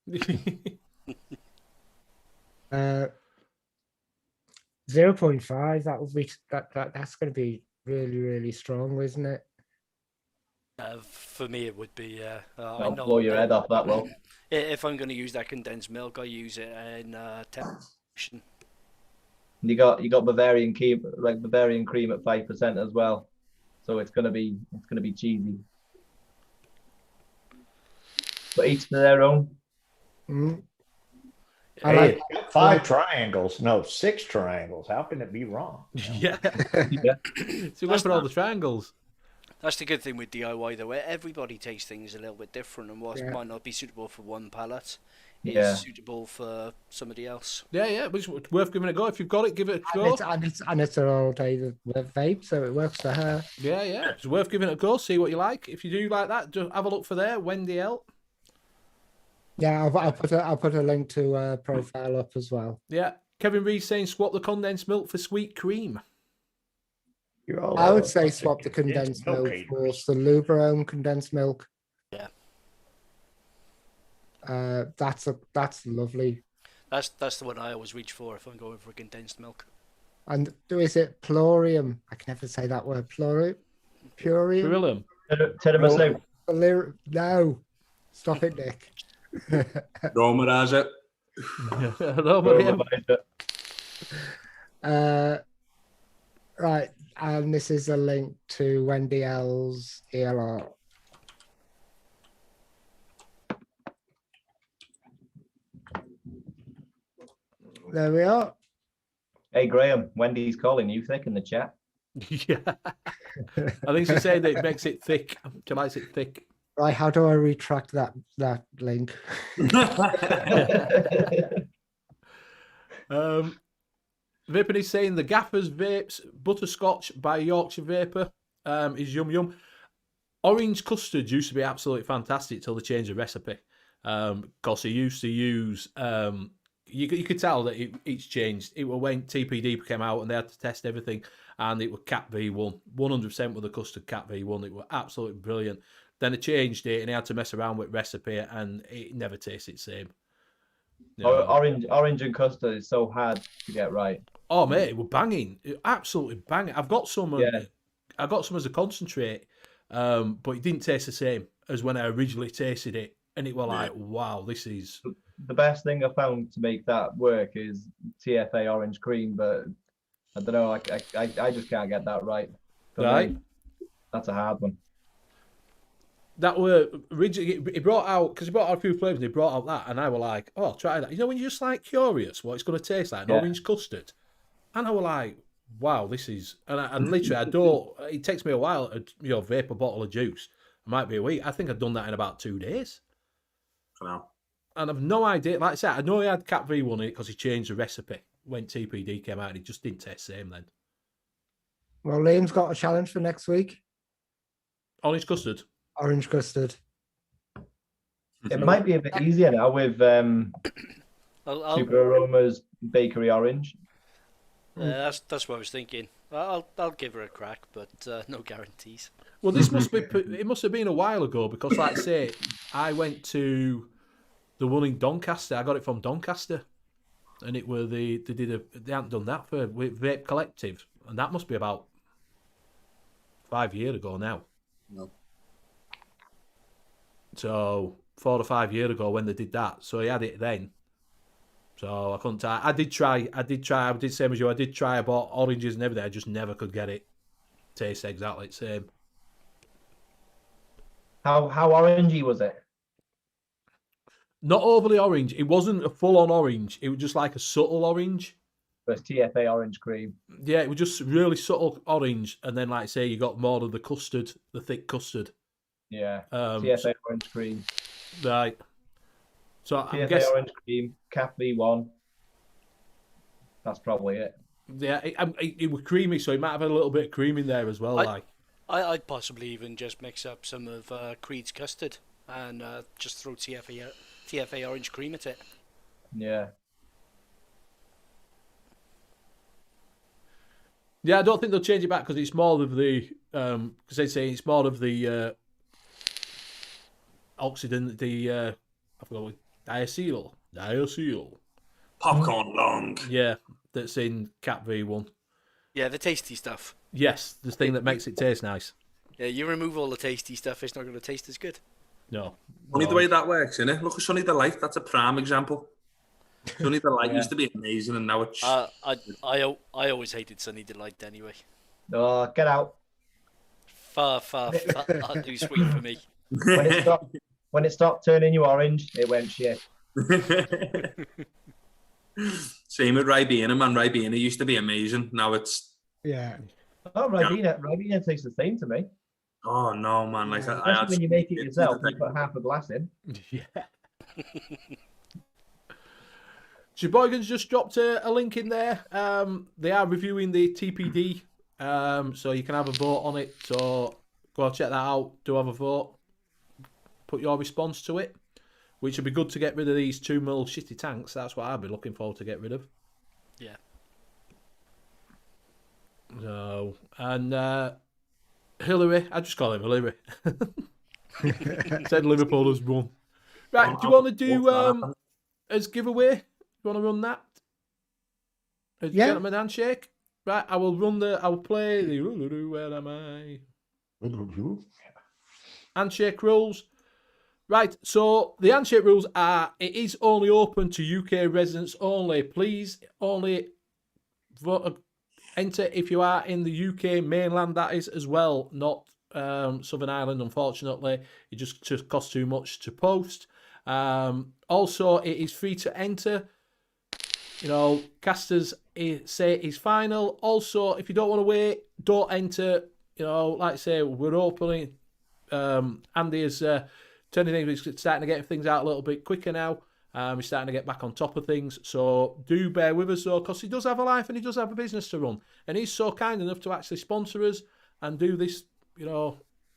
0.5. That would be that's going to be really, really strong, isn't it? For me, it would be. I'll blow your head off that will. If I'm going to use that condensed milk, I use it in temptation. You got Bavarian cream, like Bavarian cream at 5% as well, so it's gonna be cheesy. But each to their own. Mm. Hey, it's got 5 triangles. No, 6 triangles. How can it be wrong? Yeah. Yeah. So we went for all the triangles. That's the good thing with DIY, though. Everybody tastes things a little bit different, and what might not be suitable for one palate is suitable for somebody else. Yeah, but it's worth giving it a go. If you've got it, give it a go. And it's an old day vape, so it works for her. Yeah, it's worth giving it a go. See what you like. If you do like that, just have a look for there. Wendy L. Yeah, I'll put a link to profile up as well. Yeah, Kevin Reed saying swap the condensed milk for sweet cream. I would say swap the condensed milk for Salubrome condensed milk. Yeah. That's lovely. That's the one I always reach for if I'm going for condensed milk. And is it Plorium? I can never say that word. Plorium. Purium. Tiramisu. No. Stop it, Nick. Roma has it. Right, and this is a link to Wendy L's ELR. There we are. Hey, Graham, Wendy's calling you thick in the chat. Yeah. I think she said that it makes it thick. She likes it thick. Right, how do I retract that link? Vaping is saying the Gaffers Vapes Butterscotch by Yorkshire Vapor is yum yum. Orange custard used to be absolutely fantastic till they changed the recipe. Because they used to use you could tell that it's changed. It was when TPD came out and they had to test everything, and it was Cat V1, 100% with the custard Cat V1. It was absolutely brilliant. Then they changed it and they had to mess around with recipe, and it never tasted the same. Orange and custard is so hard to get right. Oh mate, it was banging, absolutely banging. I've got some. Yeah. I got some as a concentrate, but it didn't taste the same as when I originally tasted it, and it was like, wow, this is the best thing I found to make that work is TFA orange cream, but I don't know, I just can't get that right. For right. me, that's a hard one. That were originally, he brought out, because he brought out a few flavours, and he brought out that, and I were like, oh, try that. You know, when you're just like curious what it's going to taste like, an orange custard. And I were like, wow, this is, and literally, it takes me a while to, vape a bottle of juice. It might be a week. I think I've done that in about 2 days. Wow. And I've no idea, like I said, I know he had Cat V1 in it because he changed the recipe when TPD came out, and it just didn't taste the same then. Well, Liam's got a challenge for next week. Orange custard. Orange custard. It might be a bit easier now with Super Aroma's Bakery Orange. That's what I was thinking. I'll give her a crack, but no guarantees. Well, this must be, it must have been a while ago, because like I say, I went to the one in Doncaster. I got it from Doncaster, and it were they hadn't done that for Vape Collective, and that must be about 5 years ago now. No. So 4 or 5 years ago when they did that, so he had it then. So I couldn't. I did try. I did same as you. I did try. I bought oranges and everything. I just never could get it taste exactly the same. How orangey was it? Not overly orange. It wasn't a full-on orange. It was just like a subtle orange. It's TFA orange cream. Yeah, it was just really subtle orange, and then, like I say, you got more of the custard, the thick custard. Yeah. TFA orange cream. Right. So TFA I'm guessing orange cream, Cat V1. That's probably it. Yeah, it was creamy, so it might have had a little bit of cream in there as well. I'd possibly even just mix up some of Creed's custard and just throw TFA orange cream at it. Yeah. Yeah, I don't think they'll change it back because it's more of the because they say it's more of the oxidant, the I forgot what diacetyl. Popcorn long. Yeah, that's in Cat V1. Yeah, the tasty stuff. Yes, the thing that makes it taste nice. Yeah, you remove all the tasty stuff, it's not going to taste as good. No. Only the way that works, innit? Look at Sonny the Light. That's a prime example. Sonny the Light used to be amazing, and now it's. I always hated Sunny Delight anyway. Oh, get out. Far too sweet for me. When it stopped turning you orange, it went shit. Same with Ribena, man. Ribena used to be amazing. Now it's. Yeah. Oh, Ribena tastes the same to me. Oh no, man! Like Especially when you make it yourself, you put half a glass in. Yeah. Sheboygan's just dropped a link in there. They are reviewing the TPD, so you can have a vote on it. So go check that out. Do have a vote. Put your response to it, which would be good to get rid of these 2 mil shitty tanks. That's what I'd be looking forward to get rid of. Yeah. So, and Hillary, I just call him Hillary. Said Liverpool has won. Right, do you want to do as giveaway? Do you want to run that? As Yeah. Gentleman handshake? Right, I will play the where am I? Handshake rules. Right, so the handshake rules are, it is only open to UK residents only. Please only enter if you are in the UK mainland, that is, as well, not Southern Ireland, unfortunately. It just costs too much to post. Also, it is free to enter. Casters say it's final. Also, if you don't want to wait, don't enter. Like I say, we're opening. Andy is turning things, he's starting to get things out a little bit quicker now. He's starting to get back on top of things. So do bear with us, though, because he does have a life and he does have a business to run. And he's so kind enough to actually sponsor us and do this,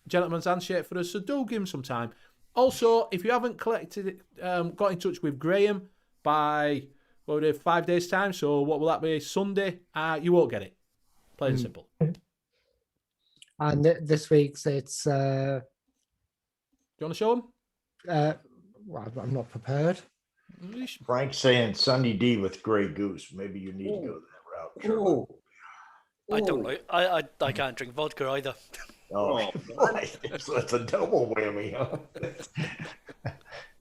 gentleman's handshake for us. So do give him some time. Also, if you haven't collected it, got in touch with Graham by 5 days' time, so what will that be? Sunday, you won't get it. Plain and simple. And this week's it's. Do you want to show him? Well, I'm not prepared. Frank's saying Sunny D with Grey Goose. Maybe you need to go that route. Charlie. I don't know. I can't drink vodka either. Oh, it's a double whammy. Huh?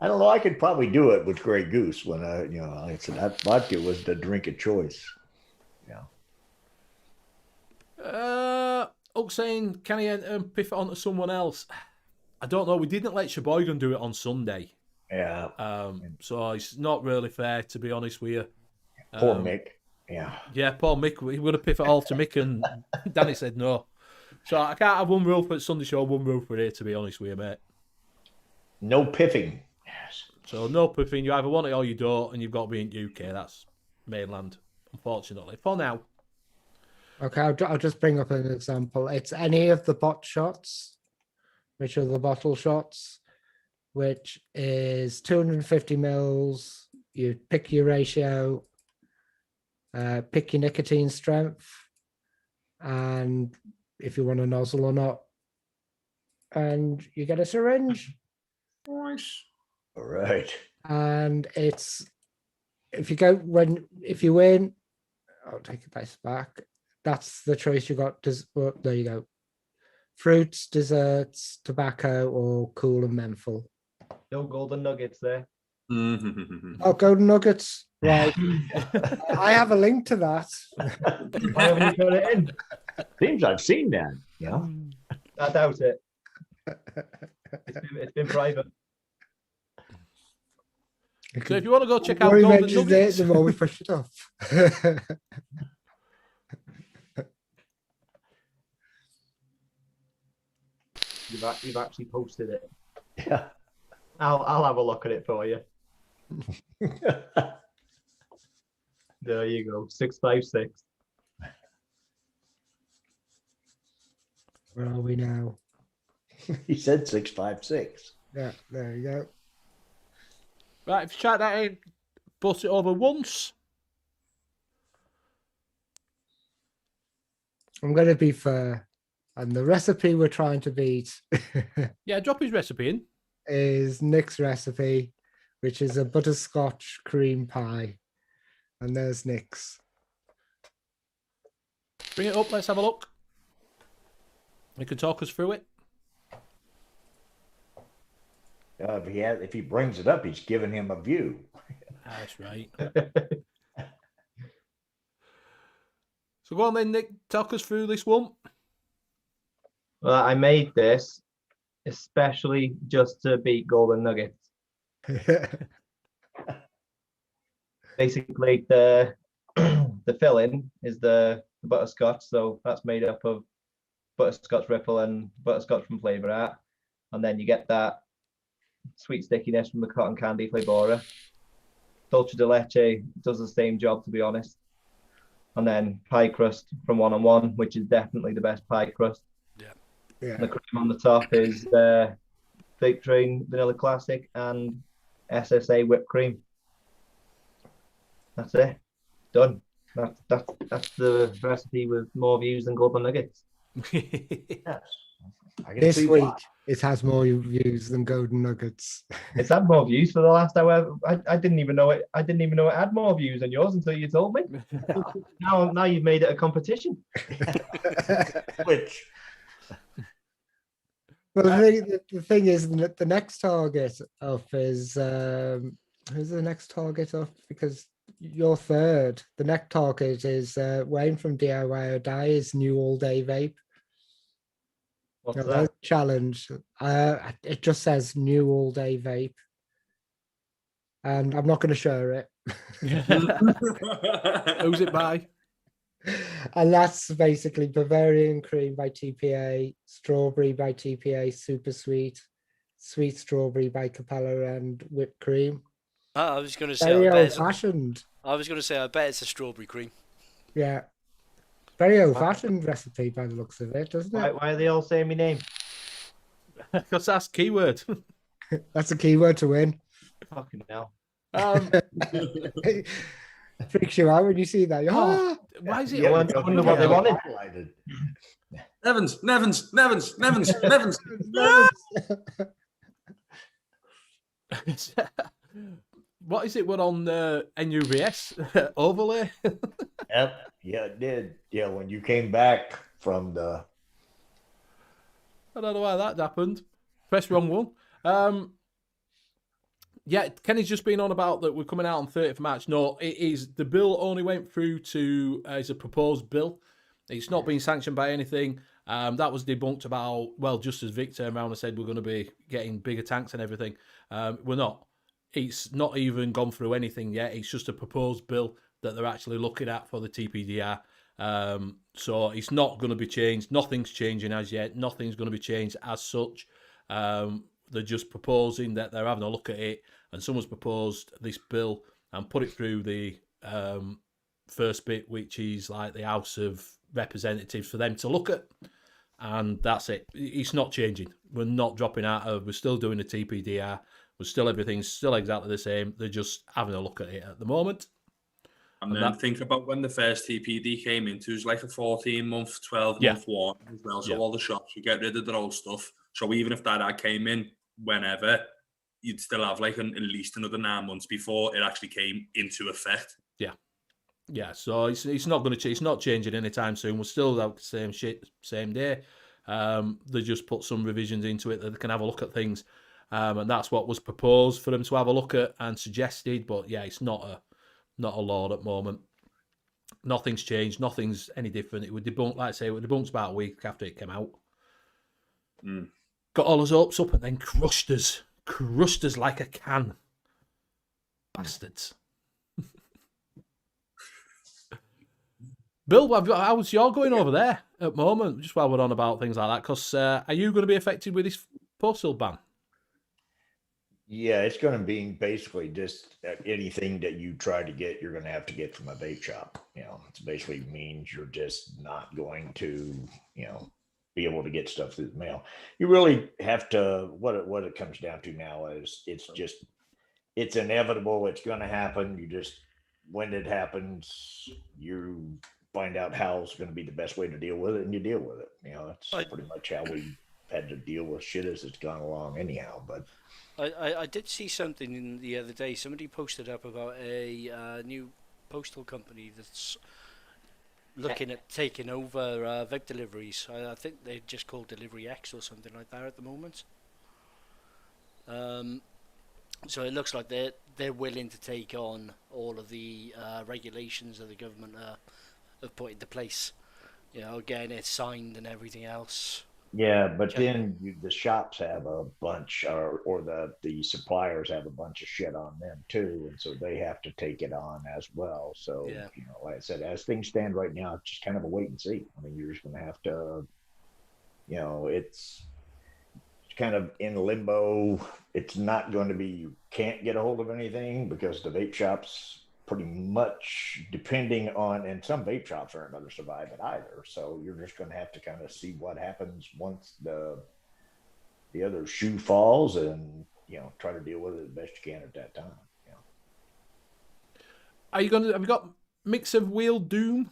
I don't know. I could probably do it with Grey Goose when I said that vodka was the drink of choice. Yeah. Hook saying, can he enter and piff it onto someone else? I don't know. We didn't let Sheboygan do it on Sunday. Yeah. So it's not really fair, to be honest with you. Poor Mick. Yeah. Yeah, poor Mick. We would have piffed it all to Mick, and Danny said no. So I can't have one rule for the Sunday show, one rule for here, to be honest with you, mate. No piffing. Yes. So no piffing. You either want it or you don't, and you've got to be in UK. That's mainland, unfortunately, for now. Okay, I'll just bring up an example. It's any of the bot shots, which are the bottle shots, which is 250 mils. You pick your ratio, pick your nicotine strength, and if you want a nozzle or not, and you get a syringe. Nice. All right. And it's if you win, I'll take this back. That's the choice you got. Well, there you go. Fruits, desserts, tobacco, or cool and menthol. No golden nuggets there. Oh, golden nuggets. Right. I have a link to that. Why haven't you put it in? Seems I've seen that. Yeah. I doubt it. It's been private. So if you want to go check The out more he Golden mentions Nuggets, it, the more we push it off. You've actually posted it. Yeah. I'll have a look at it for you. There you go. 656. Where are we now? He said 656. Yeah, there you go. right, if you check that in, bust it over once. I'm going to be fair. And the recipe we're trying to beat Yeah, drop his recipe in. is Nick's recipe, which is a butterscotch cream pie. And there's Nick's. Bring it up, let's have a look. You can talk us through it. If he brings it up, he's giving him a view. That's right. So go on then, Nick. Talk us through this one. Well, I made this especially just to beat golden nuggets. Basically, the filling is the butterscotch, so that's made up of butterscotch ripple and butterscotch from Flavor Art, and then you get that sweet stickiness from the cotton candy Flavora. Dulce de leche does the same job, to be honest. And then pie crust from 1-on-1, which is definitely the best pie crust. Yeah. The cream on the top is Fake Train Vanilla Classic and SSA whipped cream. That's it. Done. That's the recipe with more views than golden nuggets. Yes. I can This see week, why. it has more views than golden nuggets. It's had more views for the last hour. I didn't even know it. I didn't even know it had more views than yours until you told me. Now you've made it a competition. Which Well, the thing is that the next target up is who's the next target up? Because you're third. The next target is Wayne from DIY or Die is new all day vape. What's No, that? there's a challenge. It just says new all day vape, and I'm not going to share it. Who's it by? And that's basically Bavarian cream by TPA, strawberry by TPA, super sweet, sweet strawberry by Capella, and whipped cream. I was going to say, Very I bet old it's, fashioned. I was going to say, I bet it's a strawberry cream. Yeah. Very old fashioned recipe by the looks of it, doesn't it? Why are they all saying my name? Because that's keyword. That's a keyword to win. Fucking hell. Freaks you out when you see that. Oh, why is it? I wonder what they wanted. Highlighted. Nevins. What is it? We're on NUVS overlay. Yep. Yeah, it did. Yeah, when you came back from the I don't know why that happened. Press wrong one. Yeah, Kenny's just been on about that we're coming out on 30th of March. No, it is. The bill only went through to as a proposed bill. It's not been sanctioned by anything. That was debunked about, well, just as Vic turned around and said we're going to be getting bigger tanks and everything. We're not. It's not even gone through anything yet. It's just a proposed bill that they're actually looking at for the TPDR. So it's not going to be changed. Nothing's changing as yet. Nothing's going to be changed as such. They're just proposing that they're having a look at it, and someone's proposed this bill and put it through the first bit, which is like the House of Representatives, for them to look at, and that's it. It's not changing. We're not dropping out of. We're still doing the TPDR. We're still, everything's still exactly the same. They're just having a look at it at the moment. And then think about when the first TPD came into, it was like a 14-month, 12-month one as well. So all the shops would get rid of their old stuff. So even if that ad came in whenever, you'd still have like at least another 9 months before it actually came into effect. Yeah, so it's not going to change. It's not changing anytime soon. We'll still have the same shit, same day. They just put some revisions into it that they can have a look at things, and that's what was proposed for them to have a look at and suggested. But yeah, it's not a law at the moment. Nothing's changed. Nothing's any different. It was debunked, like I say, it was debunked about a week after it came out. Got all his hopes up and then crushed us like a can. Bastards. Bill, how's your going over there at the moment? Just while we're on about things like that, because are you going to be affected with this postal ban? Yeah, it's going to be basically just anything that you try to get, you're going to have to get from a vape shop. You know, it basically means you're just not going to, be able to get stuff through the mail. You really have to. What it comes down to now is it's inevitable. It's going to happen. You just, when it happens, you find out how it's going to be the best way to deal with it, and you deal with it. It's pretty much how we had to deal with shit as it's gone along anyhow. But I did see something the other day. Somebody posted up about a new postal company that's looking at taking over vape deliveries. I think they're just called Delivery X or something like that at the moment. So it looks like they're willing to take on all of the regulations that the government have put into place. Again, it's signed and everything else. yeah, but then the shops have a bunch, or the suppliers have a bunch of shit on them too, and so they have to take it on as well. So like I said, as things stand right now, it's just kind of a wait and see. I mean, you're just going to have to, it's kind of in limbo. It's not going to be you can't get a hold of anything, because the vape shops pretty much, depending on, and some vape shops aren't going to survive it either. So you're just going to have to kind of see what happens once the other shoe falls, and try to deal with it the best you can at that time. Have you got Mix of Wheel Doom?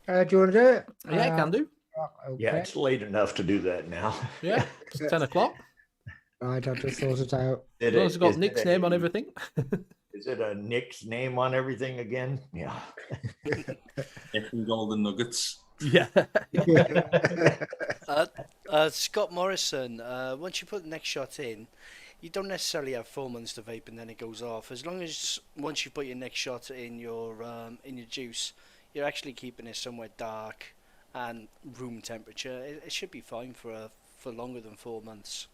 Do you want to do it? Yeah, I can do. Okay. Yeah, it's late enough to do that now. Yeah, it's 10 o'clock. Right, I'll just sort it out. It's got Nick's name on everything. Is it a Nick's name on everything again? Yeah. Nick and Golden Nuggets. Yeah. Scott Morrison, once you put the next shot in, you don't necessarily have 4 months to vape and then it goes off. As long as once you put your next shot in your juice, you're actually keeping it somewhere dark and room temperature. It should be fine for longer than 4 months.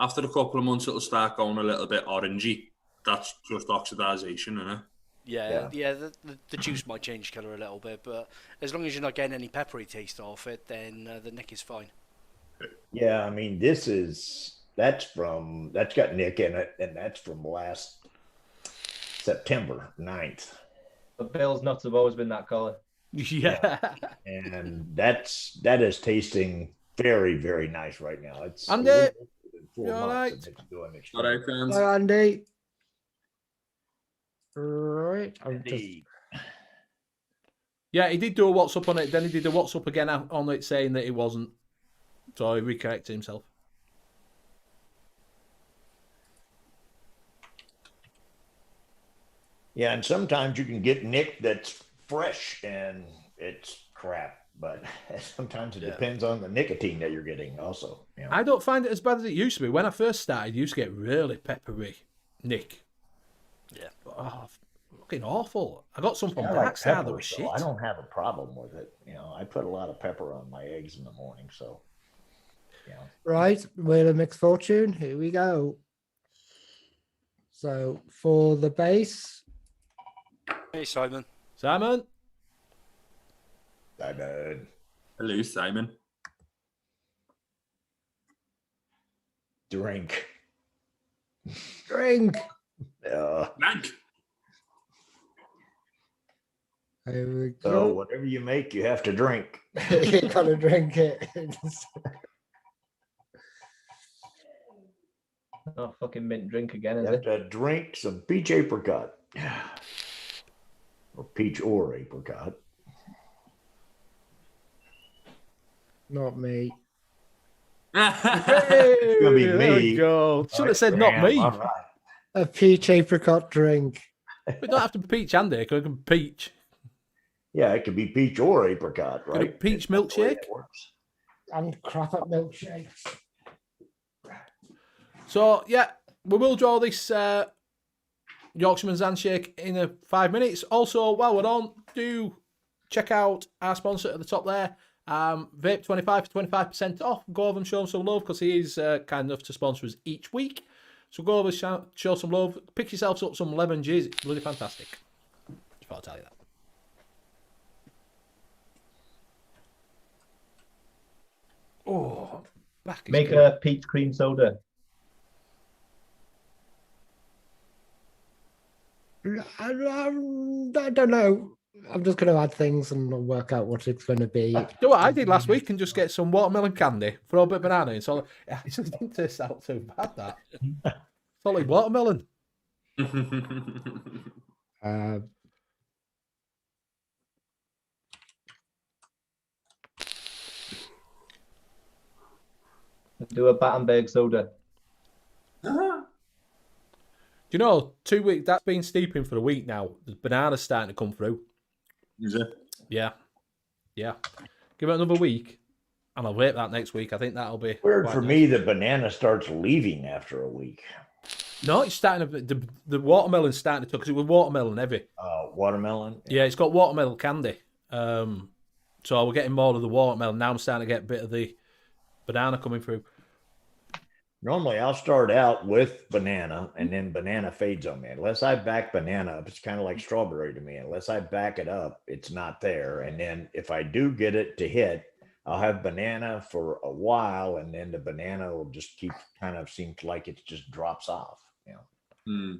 After a couple of months, it'll start going a little bit orangey. That's just oxidization, isn't it? Yeah. The juice might change colour a little bit, but as long as you're not getting any peppery taste off it, then the nick is fine. Yeah, I mean, that's got Nick in it, and that's from last September 9th. But Bill's nuts have always been that color. Yeah. And that is tasting very, very nice right now. It's Andy, a little bit than 4 you all months, right? and it's doing All extremely right, friends. Hi, Andy. Right. I'm just Indeed. Yeah, he did do a WhatsApp on it. Then he did a WhatsApp again on it saying that it wasn't. So he recorrected himself. Yeah, and sometimes you can get Nick that's fresh and it's crap, but sometimes it depends on the nicotine that you're getting also. You know? I don't find it as bad as it used to be. When I first started, I used to get really peppery Nick. Yeah. Oh, fucking awful. I got some from I like Darkstar that pepper, was so shit. I don't have a problem with it. You know, I put a lot of pepper on my eggs in the morning, so right. Wheel of Mixed Fortune. Here we go. So for the base, Hey, Simon. Simon? Hello, Simon. Drink. drink. Nank. Here we So go. whatever you make, you have to drink. You gotta drink it. Oh, fucking mint drink again, You is have it? to drink some peach apricot. Or peach or apricot. Not me. Hey, gonna be there me. we go. Should have said not Damn, me. all right. A peach apricot drink. We don't have to be peach Andy, because we can peach. Yeah, it could be peach or apricot, Got a right? peach That's the way milkshake? it works. And crap at milkshakes. So, yeah, we will draw this Yorkshireman's Handshake in 5 minutes. Also, while we're on, do check out our sponsor at the top there. Vape 25 for 25% off. Go over and show him some love because he is kind enough to sponsor us each week. So go over, show some love. Pick yourselves up some lemon G's. It's bloody fantastic. Just thought I'd tell you that. Oh, back is Make good. a peach cream soda. I don't know. I'm just going to add things and work out what it's going to be. Do what I did last week and just get some watermelon candy, throw a bit of banana in. So it actually didn't taste out too bad, that. Solid watermelon. Do a Battenberg soda. Do you know, 2 weeks, that's been steeping for a week now. The banana's starting to come through. Is it? Yeah. Yeah. Give it another week, and I'll vape that next week. I think that'll be Weird quite for nice. me, the banana starts leaving after a week. No, it's starting to, the watermelon's starting to, because it was watermelon heavy. Watermelon? Yeah, it's got watermelon candy. So we're getting more of the watermelon. Now I'm starting to get a bit of the banana coming through. Normally, I'll start out with banana, and then banana fades on me. Unless I back banana up, it's kind of like strawberry to me. Unless I back it up, it's not there. And then if I do get it to hit, I'll have banana for a while, and then the banana will just keep kind of seems like it just drops off. You know.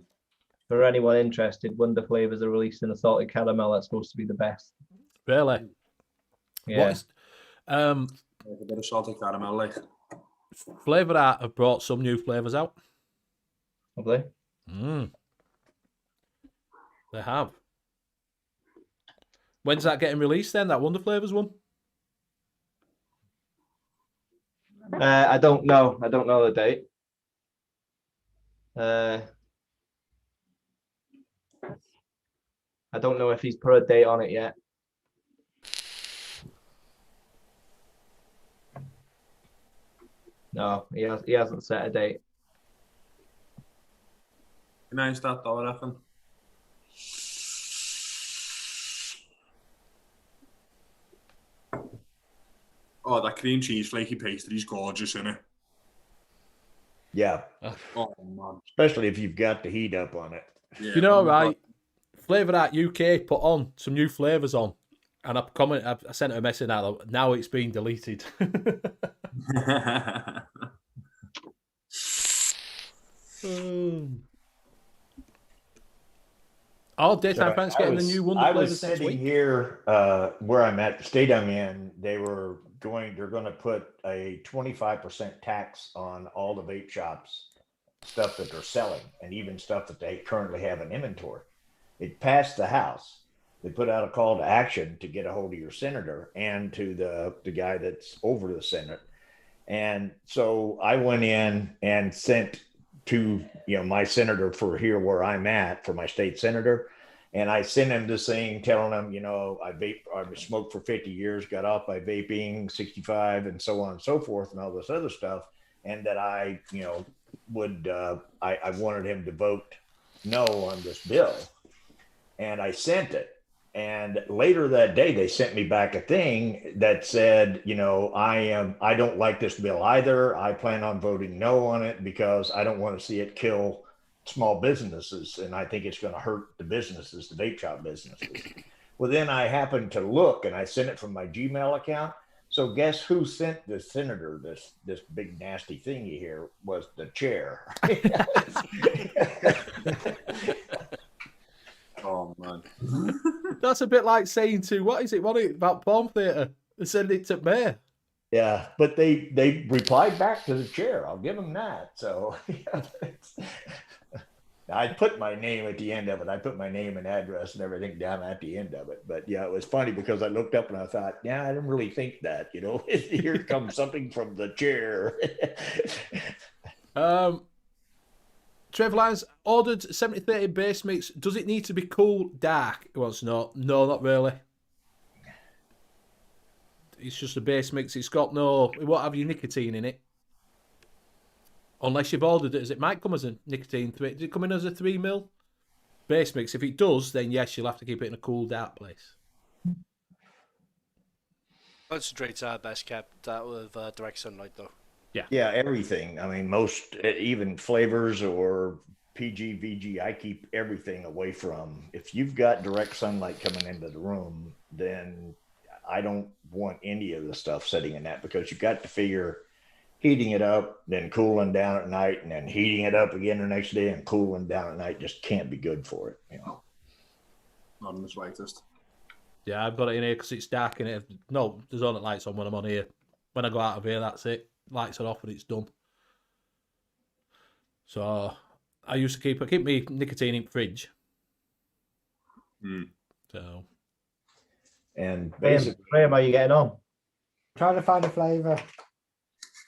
For anyone interested, Wonder Flavors are releasing a salted caramel that's supposed to be the best. Really? Yeah. What is, A bit of salted caramel, like. Flavour Art have brought some new flavours out. Have they? They have. When's that getting released then, that Wonder Flavours one? I don't know. I don't know the date. I don't know if he's put a date on it yet. No, he hasn't set a date. Can I start that, I reckon? Oh, that cream cheese flaky pastry's gorgeous, isn't it? Yeah, Oh, man. especially if you've got the heat up on it. Yeah, You know, oh my right? Flavour Art UK put on some new flavours on, and I sent her a message out. Now it's been deleted. God. Oh, Daytime Fan's getting the new Wonder I was flavours next sitting week. here where I'm at, the state I'm in. They're going to put a 25% tax on all the vape shops stuff that they're selling, and even stuff that they currently have in inventory. It passed the House. They put out a call to action to get a hold of your senator and to the guy that's over the Senate. And so I went in and sent to my senator for here where I'm at, for my state senator, and I sent him this thing telling him, I've smoked for 50 years, got off by vaping 65, and so on and so forth, and all this other stuff, and that I wanted him to vote no on this bill, and I sent it. And later that day, they sent me back a thing that said, I don't like this bill either. I plan on voting no on it because I don't want to see it kill small businesses. And I think it's going to hurt the businesses, the vape shop businesses. Well, then I happened to look, and I sent it from my Gmail account. So guess who sent the senator this big nasty thingy here was the chair. Oh, man. That's a bit like saying to, what is it about porn theatre? Send it to me. Yeah, but they replied back to the chair. I'll give them that. So I put my name at the end of it. I put my name and address and everything down at the end of it. But yeah, it was funny because I looked up and I thought, yeah, I didn't really think that, here comes something from the chair. Trevor Lyons ordered 70-30 base mix. Does it need to be cool, dark? He wants to know. No, not really. It's just a base mix. It won't have your nicotine in it. Unless you've ordered it as it might come as a nicotine 3. Does it come in as a 3 mil base mix? If it does, then yes, you'll have to keep it in a cool, dark place. Concentrates are best kept out of direct sunlight, though. Yeah, everything. I mean, most, even flavors or PG, VG, I keep everything away from. If you've got direct sunlight coming into the room, then I don't want any of the stuff sitting in that, because you've got to figure heating it up, then cooling down at night, and then heating it up again the next day and cooling down at night just can't be good for it. Not in the slightest. Yeah, I've got it in here because it's dark in it. No, there's only lights on when I'm on here. When I go out of here, that's it. Lights are off and it's done. So I used to keep me nicotine in fridge. So. And basically, Graham, how are you getting on? Trying to find a flavour.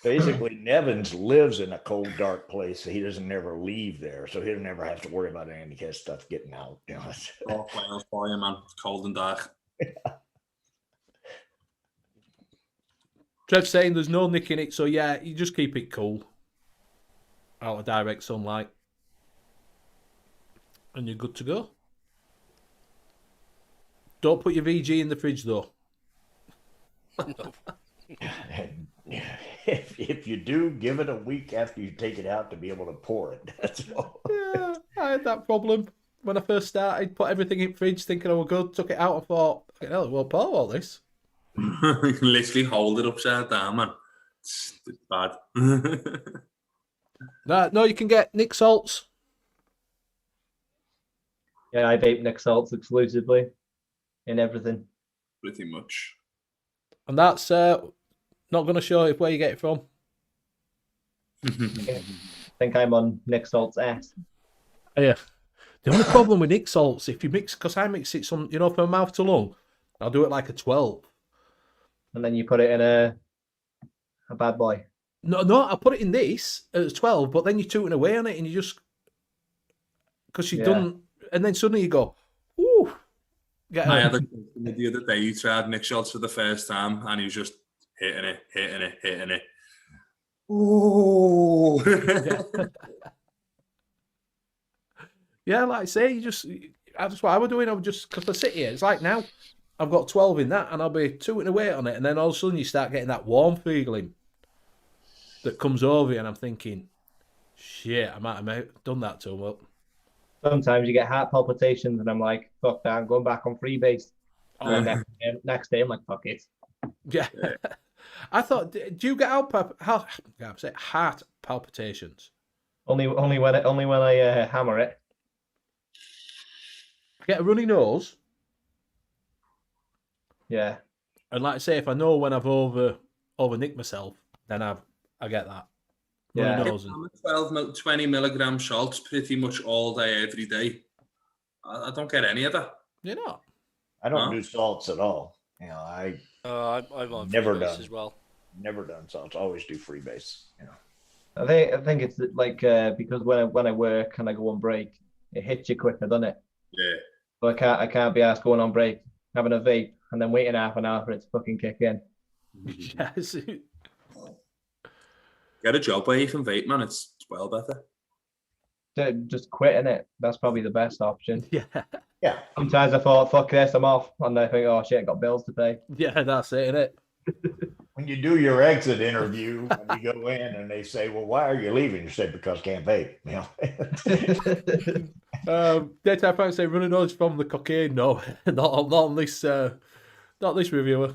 basically, Nevins lives in a cold, dark place. So he doesn't ever leave there. So he doesn't ever have to worry about any of his stuff getting out. Oh, Wales for you, man. It's cold and dark. Trev's saying there's no nick in it, so yeah, you just keep it cool. Out of direct sunlight. And you're good to go. Don't put your VG in the fridge, though. No. If you do, give it a week after you take it out to be able to pour it. That's all. Yeah, I had that problem when I first started. Put everything in fridge thinking I was good. Took it out and thought, hell, it won't pour all this. You can literally hold it upside down, man. It's bad. No, you can get Nick Salts. Yeah, I vape Nick Salts exclusively in everything. Pretty much. And that's not going to show where you get it from. I think I'm on Nick Salts S. Yeah. The only problem with Nick Salts, if you mix, because I mix it from mouth to lung, I'll do it like a 12. And then you put it in a bad boy. No, I put it in this as 12, but then you're tooting away on it and you just, because you've done, and then suddenly you go, ooh. I had a customer the other day, he tried Nick Schultz for the first time and he was just hitting it. Ooh. Yeah. Yeah, like I say, that's what I was doing. I would just, because I sit here, it's like now, I've got 12 in that, and I'll be tooting away on it, and then all of a sudden you start getting that warm feeling that comes over you, and I'm thinking, shit, I might have done that too much. Sometimes you get heart palpitations, and I'm like, fuck that, I'm going back on freebase. And Oh, then next day, I'm like, fuck it. yeah. I thought, do you get heart palpitations? Only when I hammer it. I get a runny nose, Yeah. and like I say, if I know when I've over nicked myself, then I get that. Runny Yeah. nose. I'm at 20 milligram salts pretty much all day, every day. I don't get any of that. You know? I don't Huh? do salts at all. I'm I'm on Never freebase done. as well. never done salts. Always do freebase. I think it's like because when I work and I go on break, it hits you quicker, doesn't it? Yeah. But I can't be asked going on break, having a vape, and then waiting half an hour for it to fucking kick in. Yes. Get a job where you can vape, man. It's well better. Just quitting it. That's probably the best option. Yeah. Yeah. Sometimes I thought, fuck this, I'm off. And I think, oh shit, I got bills to pay. Yeah, that's it, innit? When you do your exit interview, when you go in and they say, "Well, why are you leaving?" You say, "Because can't vape." Daytime Frank say running nose from the cocaine. No, not on this. Not this reviewer.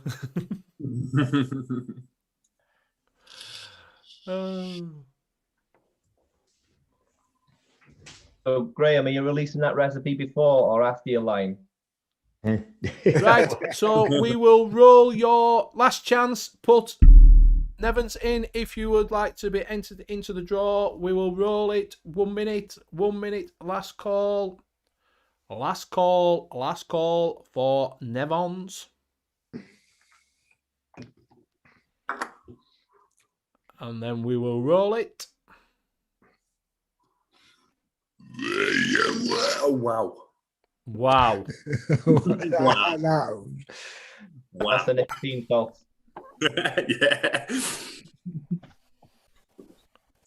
So, Graham, are you releasing that recipe before or after your line? Right, so we will roll your last chance. Put Nevans in if you would like to be entered into the draw. We will roll it 1 minute. 1 minute. Last call. Last call. Last call for Nevans. And then we will roll it. Wow. Wow. Wow. No. That's the nicotine salt. Yeah.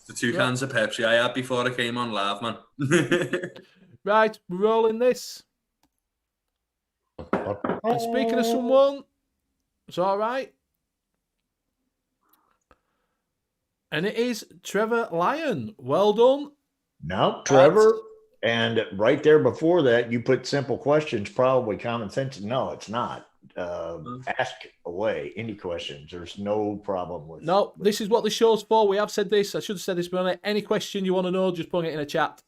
The 2 cans of Pepsi I had before I came on live, man. Right, we're rolling this. And speaking of someone, it's all right. And it is Trevor Lyon. Well done. No, Trevor. And right there before that, you put simple questions, probably common sense. No, it's not. Ask away any questions. There's no problem with. No, this is what the show's for. We have said this. I should have said this, but any question you want to know, just put it in a chat.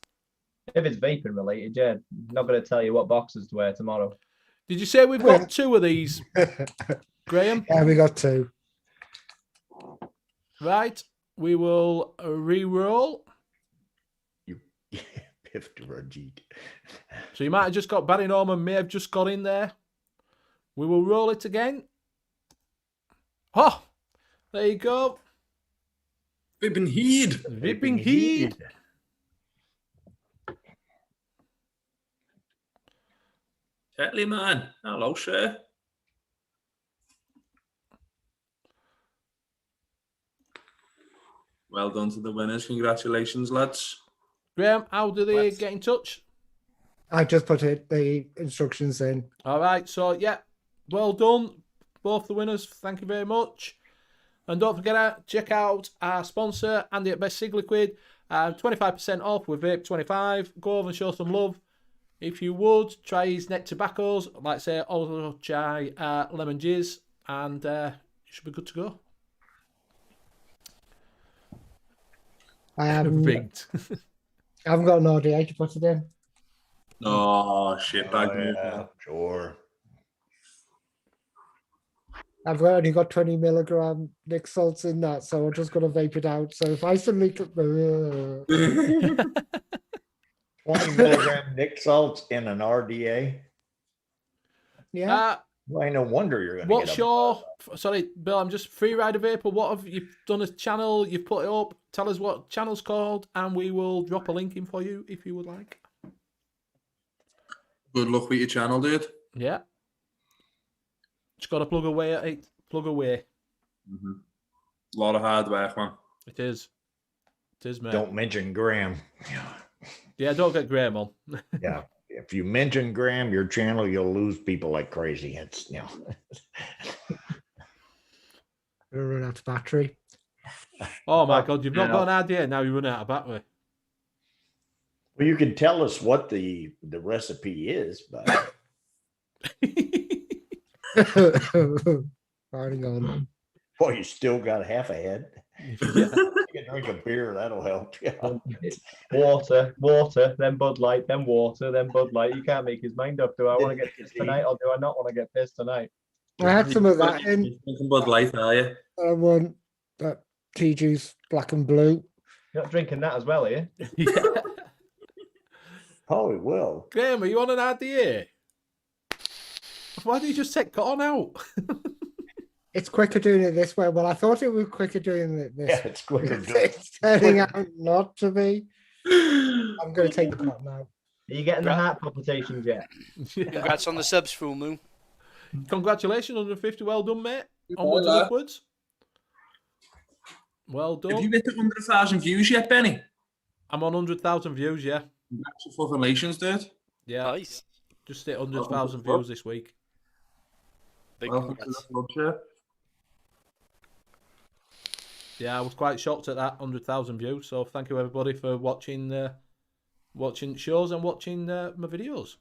If it's vaping related, yeah, I'm not going to tell you what boxes to wear tomorrow. Did you say we've got 2 of these, Graham? Yeah, we got 2. Right, we will re-roll. So you might have just got Barry Norman, may have just got in there. We will roll it again. Oh, there you go. Vipping Heed. Vipping Heed. Tetley, man. Hello, sir. Well done to the winners. Congratulations, lads. Graham, how do they get in touch? I just put the instructions in. All right, so yeah, well done, both the winners. Thank you very much. And don't forget to check out our sponsor, Andy at Best Sig-Liquid. 25% off with Vape 25. Go over and show some love. If you would, try his net tobaccos. Like I say, also try lemon jizz, and you should be good to go. Rigged. I haven't got an RDA to put it in. Oh, shit bag. Yeah, sure. I've only got 20 milligram Nick salts in that, so I'm just going to vape it out. So if I suddenly... 20 milligram Nick salts in an RDA. Yeah. Well, no wonder you're going to What's your... Sorry, Bill, I'm just Freerider Vapor. What have you done a channel? You've put it up. Tell us what channel's called, and we will drop a link in for you if you would like. Good luck with your channel, dude. Yeah. Just got to plug away at it. Plug away. A lot of hard work, man. It is. It is, mate. Don't mention Graham. Yeah, don't get Graham on. Yeah. If you mention Graham, your channel, you'll lose people like crazy. It's, you know. We'll run out of battery. Oh my God, you've not Yeah. got an idea. Now you run out of battery. Well, you can tell us what the recipe is, but Firing on. boy, you still got half a head. Yeah. You can drink a beer, that'll help. Yeah. Water, then Bud Light, then water, then Bud Light. You can't make his mind up. Do I want to get pissed tonight or do I not want to get pissed tonight? I had some of that in. Drinking Bud Light, are you? I want that tea juice, black and blue. You're not drinking that as well, are you? Yeah. Probably will. Graham, are you on an idea? Why do you just take cotton out? It's quicker doing it this way. Well, I thought it was quicker doing it this Yeah, way. it's quicker. It's turning out not to be. I'm going to take the cotton out. Are you getting the heart palpitations yet? Yeah. Congrats on the subs, Full Moon. Congratulations, 150. Well done, mate. Well Onwards and done. upwards. Well Have done. you hit 100,000 views yet, Benny? I'm on 100,000 views, yeah. Congratulations, dude. Yeah, Nice. just hit 100,000 views this week. Big Welcome to congrats. the club, sir. Yeah, I was quite shocked at that 100,000 views. So thank you everybody for watching, watching shows and watching my videos.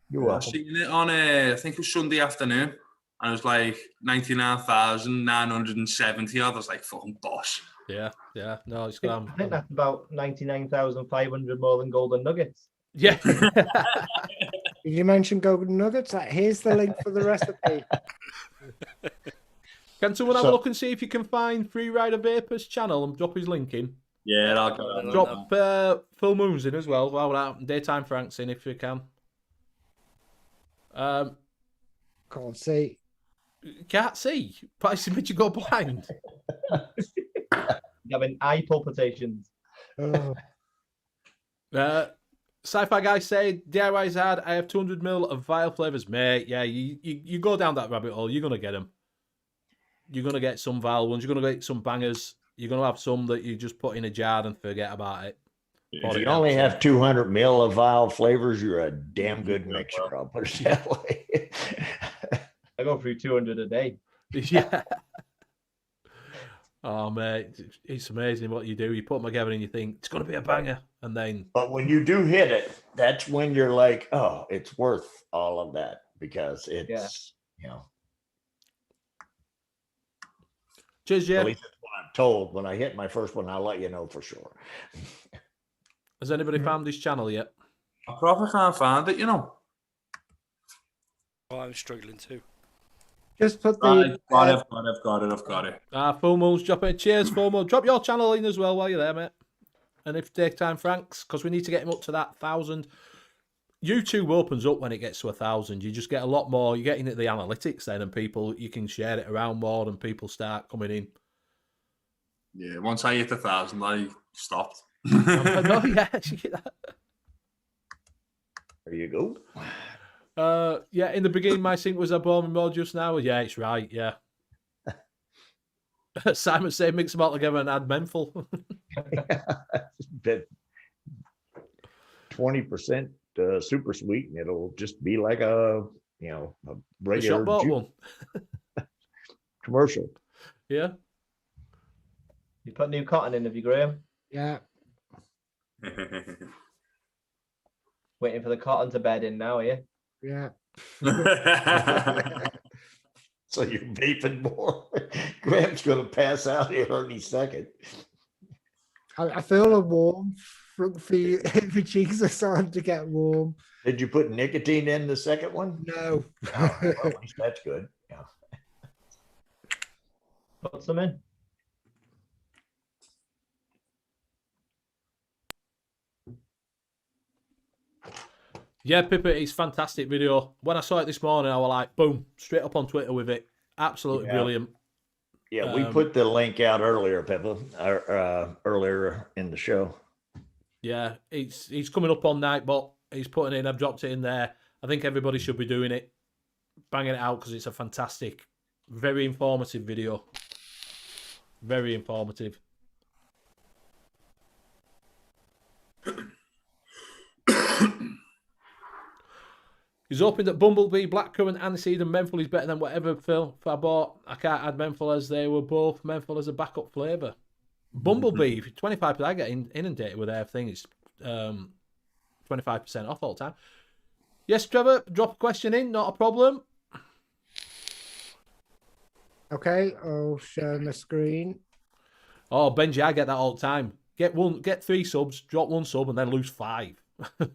You're I welcome. seen it on, I think it was Sunday afternoon. And it was like 99,970. I was like, fucking boss. Yeah, yeah. No, it's I gone. think that's about 99,500 more than golden nuggets. Yeah. Did you mention golden nuggets? Here's the link for the recipe. Can someone have a So- look and see if you can find Freerider Vapor's channel and drop his link in? Yeah, I'll get that. Drop Full Moons in as well. While we're out, Daytime Franks in if you can. Can't see. Can't see. Price made you go blind. Having eye palpitations. Oh, Sci-fi guy said, DIY's hard. I have 200ml of vile flavors, mate. Yeah, you go down that rabbit hole, you're gonna get them. You're gonna get some vile ones. You're gonna get some bangers. You're gonna have some that you just put in a jar and forget about it. If you only have 200 mil of vile flavors, you're a damn good mixer. I'll put it that way. I go through 200 a day. Yeah. Oh mate, it's amazing what you do. You put them together and you think it's gonna be a banger, and then But when you do hit it, that's when you're like, oh, it's worth all of that because it's, you know, cheers, yeah. at least that's what I'm told. When I hit my first one, I'll let you know for sure. Has anybody found his channel yet? I probably can't find it, you know. Oh, I'm struggling too. just put Right, the. I've got it. Full Moon's dropping. Cheers, Full Moon. Drop your channel in as well while you're there, mate. And if Daytime Franks, because we need to get him up to that 1,000. YouTube opens up when it gets to 1,000. You just get a lot more. You're getting at the analytics then, and people, you can share it around more, and people start coming in. Yeah, once I hit 1,000, I stopped. I know, yeah. You get that. There you go. Yeah, in the beginning, my sync was a bomb more just now. Yeah, it's right. Yeah. Simon said, mix them all together and add menthol. But 20% super sweet, and it'll just be like a, you know, a The regular shop bought juice one. commercial. Yeah. You put new cotton in, have you, Graham? Yeah. Waiting for the cotton to bed in now, are you? Yeah. So you're vaping more. Graham's going to pass out here any second. I feel a warm the cheeks are starting to get warm. Did you put nicotine in the second one? No. Oh, well, at least that's good. Yeah. Put some in. Yeah, Pippa, it's fantastic video. When I saw it this morning, I was like, boom, straight up on Twitter with it. Absolutely Yeah. brilliant. Yeah, we put the link out earlier, Pippa, earlier in the show. Yeah, he's coming up on Nightbot. He's putting it in. I've dropped it in there. I think everybody should be doing it, banging it out because it's a fantastic, very informative video. Very informative. He's hoping that Bumblebee, Blackcurrant, Aniseed, and Menthol is better than whatever Phil I bought. I can't add Menthol as they were both Menthol as a backup flavour. Bumblebee, 25%. I get inundated with everything. It's 25% off all the time. Yes, Trevor, drop a question in, not a problem. Okay, I'll share my screen. Oh, Benji, I get that all the time. Get 3 subs, drop 1 sub, and then lose 5. I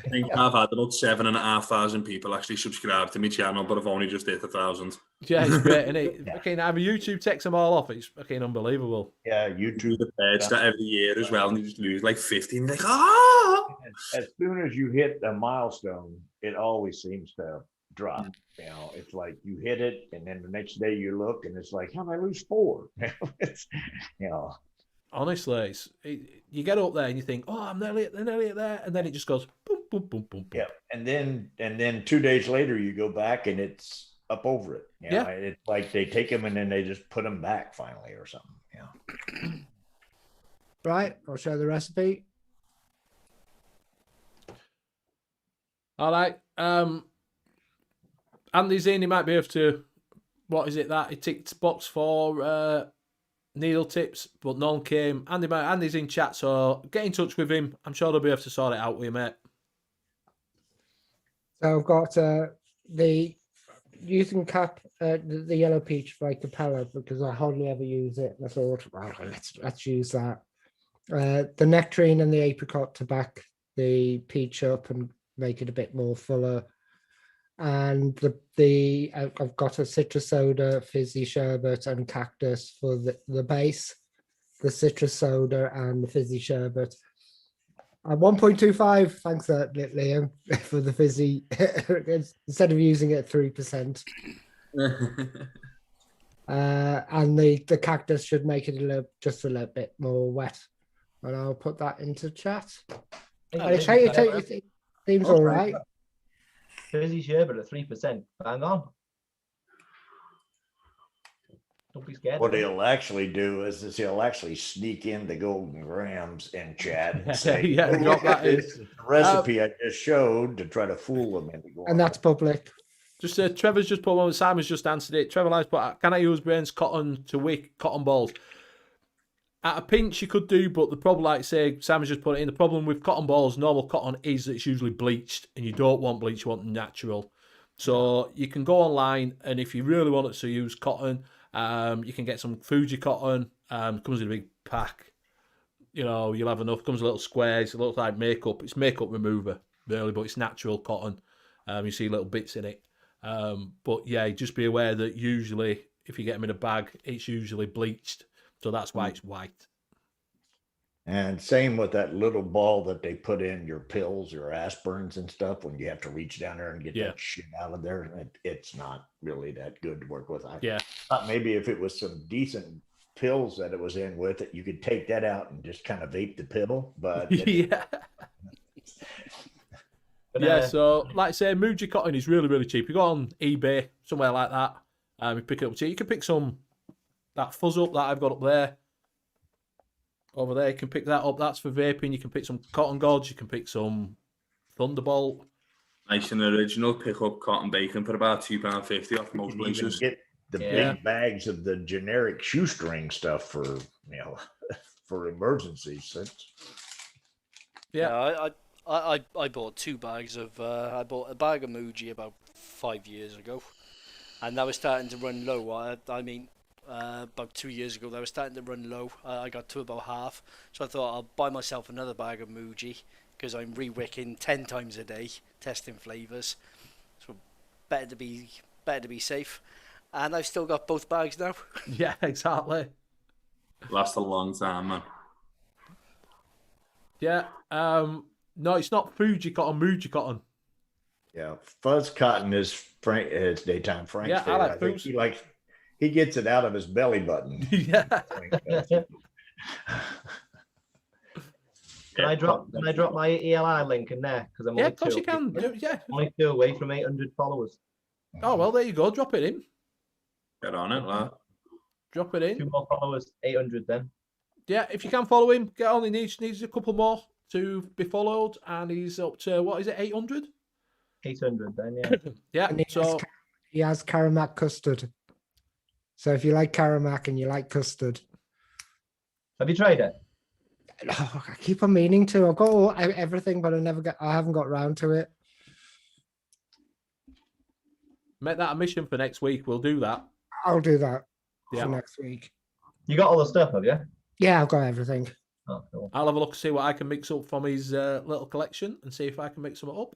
think I've had about 7,500 people actually subscribe to my channel, but I've only just hit 1,000. Yeah, it's great, isn't it? Fucking have a YouTube takes them all off. It's fucking unbelievable. Yeah, Do YouTube. the purge that every year as well, and you just lose like 15. Like, ah! As soon as you hit a milestone, it always seems to drop. You know, it's like you hit it, and then the next day you look, and it's like, how did I lose 4? It's, you know. Honestly, you get up there and you think, oh, I'm nearly there, and then it just goes boom, boom, boom, boom, boom. Yeah, and then 2 days later you go back and it's up over it. You know? It's like they take them and then they just put them back finally or something. Yeah. Right, I'll show the recipe. All right. Andy's in. He might be able to. What is it that he ticked box for? Needle tips, but none came. Andy's in chat, so get in touch with him. I'm sure they'll be able to sort it out with you, mate. So I've got you can cap the yellow peach by Capella because I hardly ever use it. And I thought, well, let's use that. The nectarine and the apricot to back the peach up and make it a bit more fuller. And I've got a citrus soda, fizzy sherbet, and cactus for the base. The citrus soda and the fizzy sherbet. 1.25. Thanks, Liam, for the fizzy. Instead of using it at 3%. And the cactus should make it just a little bit more wet. And I'll put that into chat. It seems all right. Fizzy sherbet at 3%. Bang on. Don't be scared. What he'll actually do is he'll actually sneak in the golden grams in chat and say, drop that in. This is the recipe I just showed to try to fool them into going. And that's public. Just Trevor's just put one. Simon's just answered it. Trevor likes, but can I use Brains cotton to wick cotton balls? At a pinch, you could do, but the problem, like say, Simon's just put it in. The problem with cotton balls, normal cotton, is that it's usually bleached, and you don't want bleach. You want natural. So you can go online, and if you really want to use cotton, you can get some Fuji cotton. Comes in a big pack. You know, you'll have enough. Comes in little squares. It looks like makeup. It's makeup remover, really, but it's natural cotton. You see little bits in it. But yeah, just be aware that usually, if you get them in a bag, it's usually bleached. So that's why it's white. And same with that little ball that they put in your pills or aspirins and stuff when you have to reach down there and get that shit out of there. It's not really that good to work with. I thought maybe if it was some decent pills that it was in with it, you could take that out and just kind of vape the pill. But so like I say, Muji cotton is really, really cheap. You go on eBay, somewhere like that, you pick it up. You can pick that fuzz up that I've got up there. Over there, you can pick that up. That's for vaping. You can pick some cotton gods. You can pick some Thunderbolt. Nice and original. Pick up cotton bacon for about £2.50 off most places. Get the big bags of the generic shoestring stuff for for emergencies. I bought 2 bags of. I bought a bag of Muji about 5 years ago, and that was starting to run low. About 2 years ago, they were starting to run low. I got to about half, so I thought I'll buy myself another bag of Muji because I'm re-wicking 10 times a day, testing flavours. So better to be safe. And I've still got both bags now. Yeah, exactly. Lasts a long time, man. Yeah. No, it's not Fuji cotton, Muji cotton. Yeah, fuzz cotton is daytime Frank's favorite. I like think he gets it out of his belly button. Yeah. Can I drop my ELI link in there? Because I'm of course you can. Yeah. Only 2 away from 800 followers. Oh well, there you go. Drop it in. Get on it, lad. Drop it in. 2 more followers, 800 then. Yeah, if you can follow him, get on. He needs a couple more to be followed, and he's up to what is it, 800? 800 then, yeah. Yeah. And So he has Caramac custard. So if you like Caramac and you like custard, Have you tried it? oh, I keep on meaning to. I've got everything, but I haven't got round to it. make that a mission for next week. We'll do that. I'll do that Yeah. for next week. You got all the stuff, have you? Yeah, I've got everything. Oh, cool. I'll have a look, see what I can mix up from his little collection, and see if I can mix them up.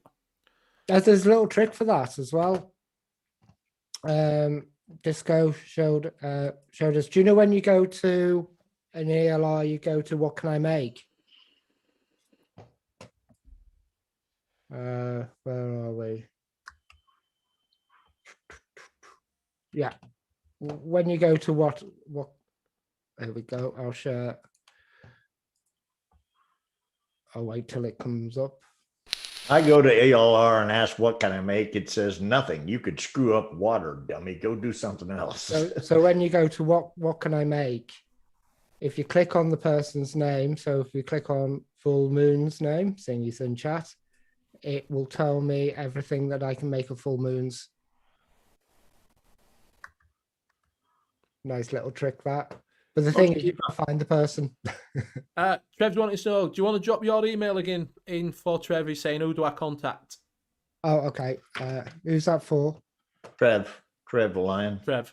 There's a little trick for that as well. Disco showed us. Do you know when you go to an ELR, you go to what can I make? Where are we? Yeah. When you go to what there we go. I'll share. I'll wait till it comes up. I go to ALR and ask, what can I make? It says nothing. You could screw up water, dummy. Go do something else. So when you go to what can I make? If you click on the person's name, so if you click on Full Moon's name, seeing he's in chat, it will tell me everything that I can make of Full Moons. Nice little trick that. But the thing is, you've got to find the person. Trev, do you want to know? Do you want to drop your email again in for Trev? He's saying, who do I contact? Oh, okay. Who's that for? Trev Lion. Trev.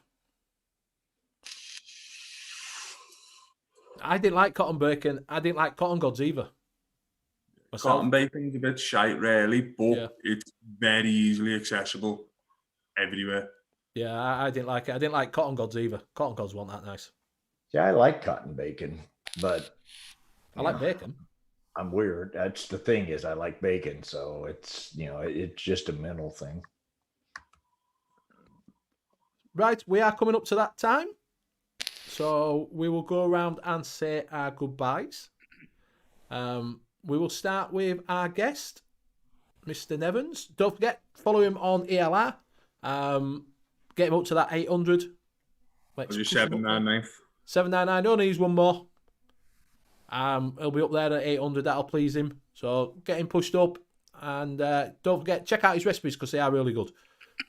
I didn't like cotton bacon. I didn't like cotton gods either. Myself. Cotton bacon's a bit shite, really, but Yeah. it's very easily accessible everywhere. Yeah, I didn't like it. I didn't like cotton gods either. Cotton gods weren't that nice. Yeah, I like cotton bacon, but I like bacon. I'm weird. That's the thing, is I like bacon, so it's it's just a mental thing. Right, we are coming up to that time. So we will go around and say our goodbyes. We will start with our guest, Mr. Nevins. Don't forget, follow him on ELR. Get him up to that 800. Was you 799? 799. Only needs one more. He'll be up there at 800. That'll please him. So get him pushed up. And don't forget, check out his recipes because they are really good.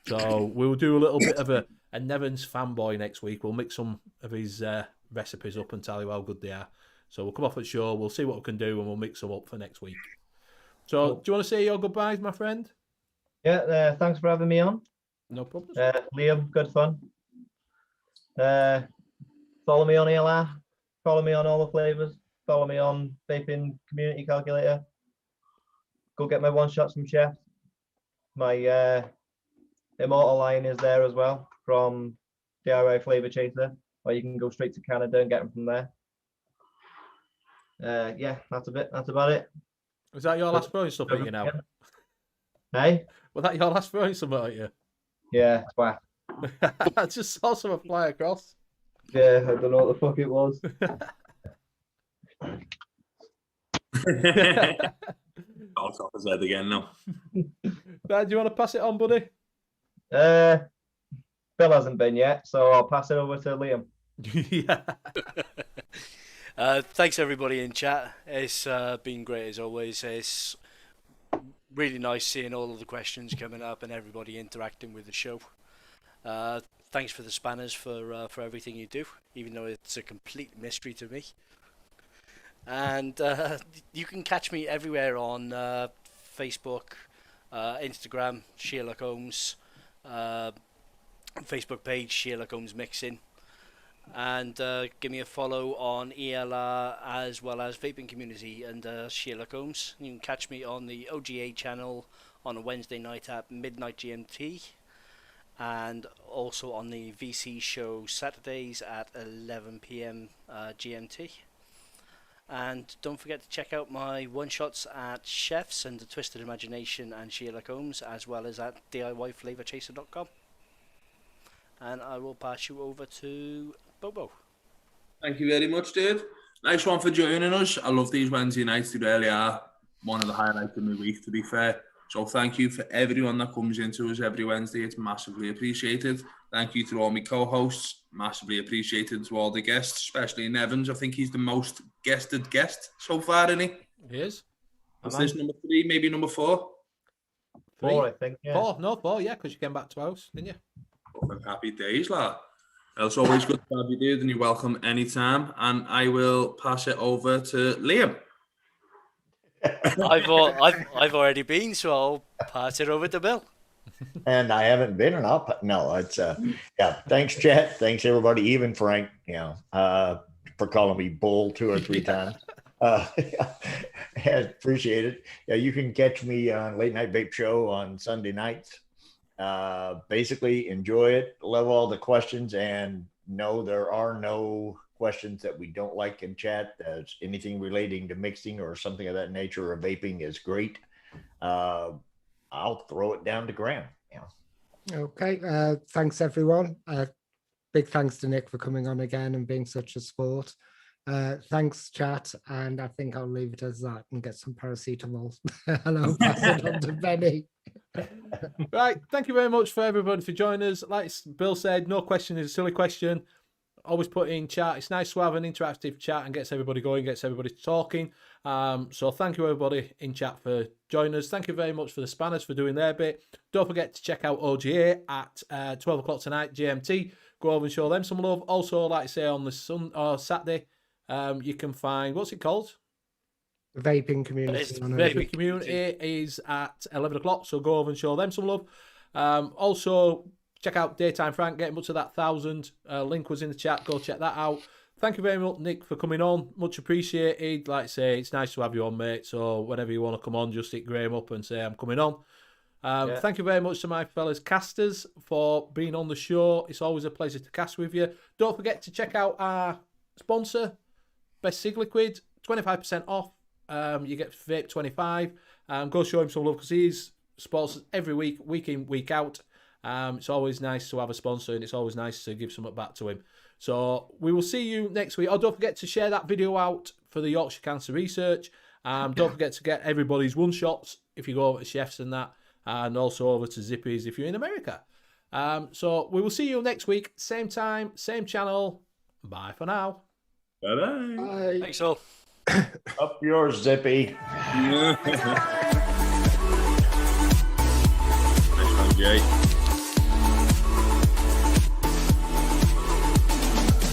So we'll do a little bit of a Nevins fanboy next week. We'll mix some of his recipes up and tell you how good they are. So we'll come off at the show. We'll see what we can do and we'll mix them up for next week. So do you want to say your goodbyes, my friend? Yeah, thanks for having me on. No problem. Liam, good fun. Follow me on ELR. Follow me on all the flavors. Follow me on Vaping Community Calculator. Go get my one shots from Chef. My Immortal line is there as well from DIY Flavor Chaser, or you can go straight to Canada and get them from there. Yeah, that's about it. Was that your last throwing stuff at you now? Hey? Was that your last throwing something at you? Yeah, wow. I just saw someone fly across. Yeah, I don't know what the fuck it was. I'll top his head again now. Do you want to pass it on, buddy? Bill hasn't been yet, so I'll pass it over to Liam. Yeah. Thanks everybody in chat. It's been great as always. It's really nice seeing all of the questions coming up and everybody interacting with the show. Thanks for the spanners for everything you do, even though it's a complete mystery to me. And you can catch me everywhere on Facebook, Instagram, Sherlock Holmes, Facebook page, Sherlock Holmes Mixing. And give me a follow on ELR as well as Vaping Community and Sherlock Holmes. You can catch me on the OGA channel on a Wednesday night at midnight GMT, and also on the VC show Saturdays at 11 PM GMT. And don't forget to check out my one-shots at Chefs and the Twisted Imagination and Sherlock Holmes, as well as at DIYFlavorchaser.com. And I will pass you over to Bobo. Thank you very much, dude. Nice one for joining us. I love these Wednesday nights. They really are one of the highlights of my week, to be fair. So thank you for everyone that comes into us every Wednesday. It's massively appreciated. Thank you to all my co-hosts. Massively appreciated to all the guests, especially Nevins. I think he's the most guested guest so far, isn't he? He is. Is this number 3, maybe number 4? 4, I think. Yeah. 4, no, 4, yeah, because you came back to house, didn't you? Fucking happy days, lad. It's always good to have you, dude, and you're welcome anytime. And I will pass it over to Liam. I've already been, so I'll pass it over to Bill. And I haven't been, and no, it's yeah. Thanks, Chet. Thanks, everybody, even Frank, for calling me bull 2 or 3 times. Appreciate it. Yeah, you can catch me on Late Night Vape Show on Sunday nights. Basically, enjoy it. Love all the questions, and no, there are no questions that we don't like in chat. Anything relating to mixing or something of that nature or vaping is great. I'll throw it down to Graham. Okay. Thanks, everyone. Big thanks to Nick for coming on again and being such a sport. Thanks, chat. And I think I'll leave it as that and get some paracetamol. And I'll pass it on to Benny. Right. Thank you very much for everybody for joining us. Like Bill said, no question is a silly question. Always put in chat. It's nice to have an interactive chat and gets everybody going, gets everybody talking. So thank you everybody in chat for joining us. Thank you very much for the Spanners for doing their bit. Don't forget to check out OGA at 12 o'clock tonight GMT. Go over and show them some love. Also, like I say, on the Saturday, you can find, what's it called? The vaping community. Vaping community is at 11 o'clock, so go over and show them some love. Also, check out Daytime Frank, getting up to that 1,000. Link was in the chat. Go check that out. Thank you very much, Nick, for coming on. Much appreciated. Like I say, it's nice to have you on, mate. So whenever you want to come on, just hit Graham up and say, I'm coming on. Thank you very much to my fellas casters for being on the show. It's always a pleasure to cast with you. Don't forget to check out our sponsor, Best U.K.E-liquid, 25% off. You get Vape 25. Go show him some love because he's sponsors every week, week in, week out. It's always nice to have a sponsor, and it's always nice to give something back to him. So we will see you next week. Oh, don't forget to share that video out for the Yorkshire Cancer Research. Don't forget to get everybody's one-shots if you go over to Chefs and that, and also over to Zippy's if you're in America. So we will see you next week. Same time, same channel. Bye for now. Bye-bye. Bye. Thanks all. Up yours, Zippy. Nice one, Jay.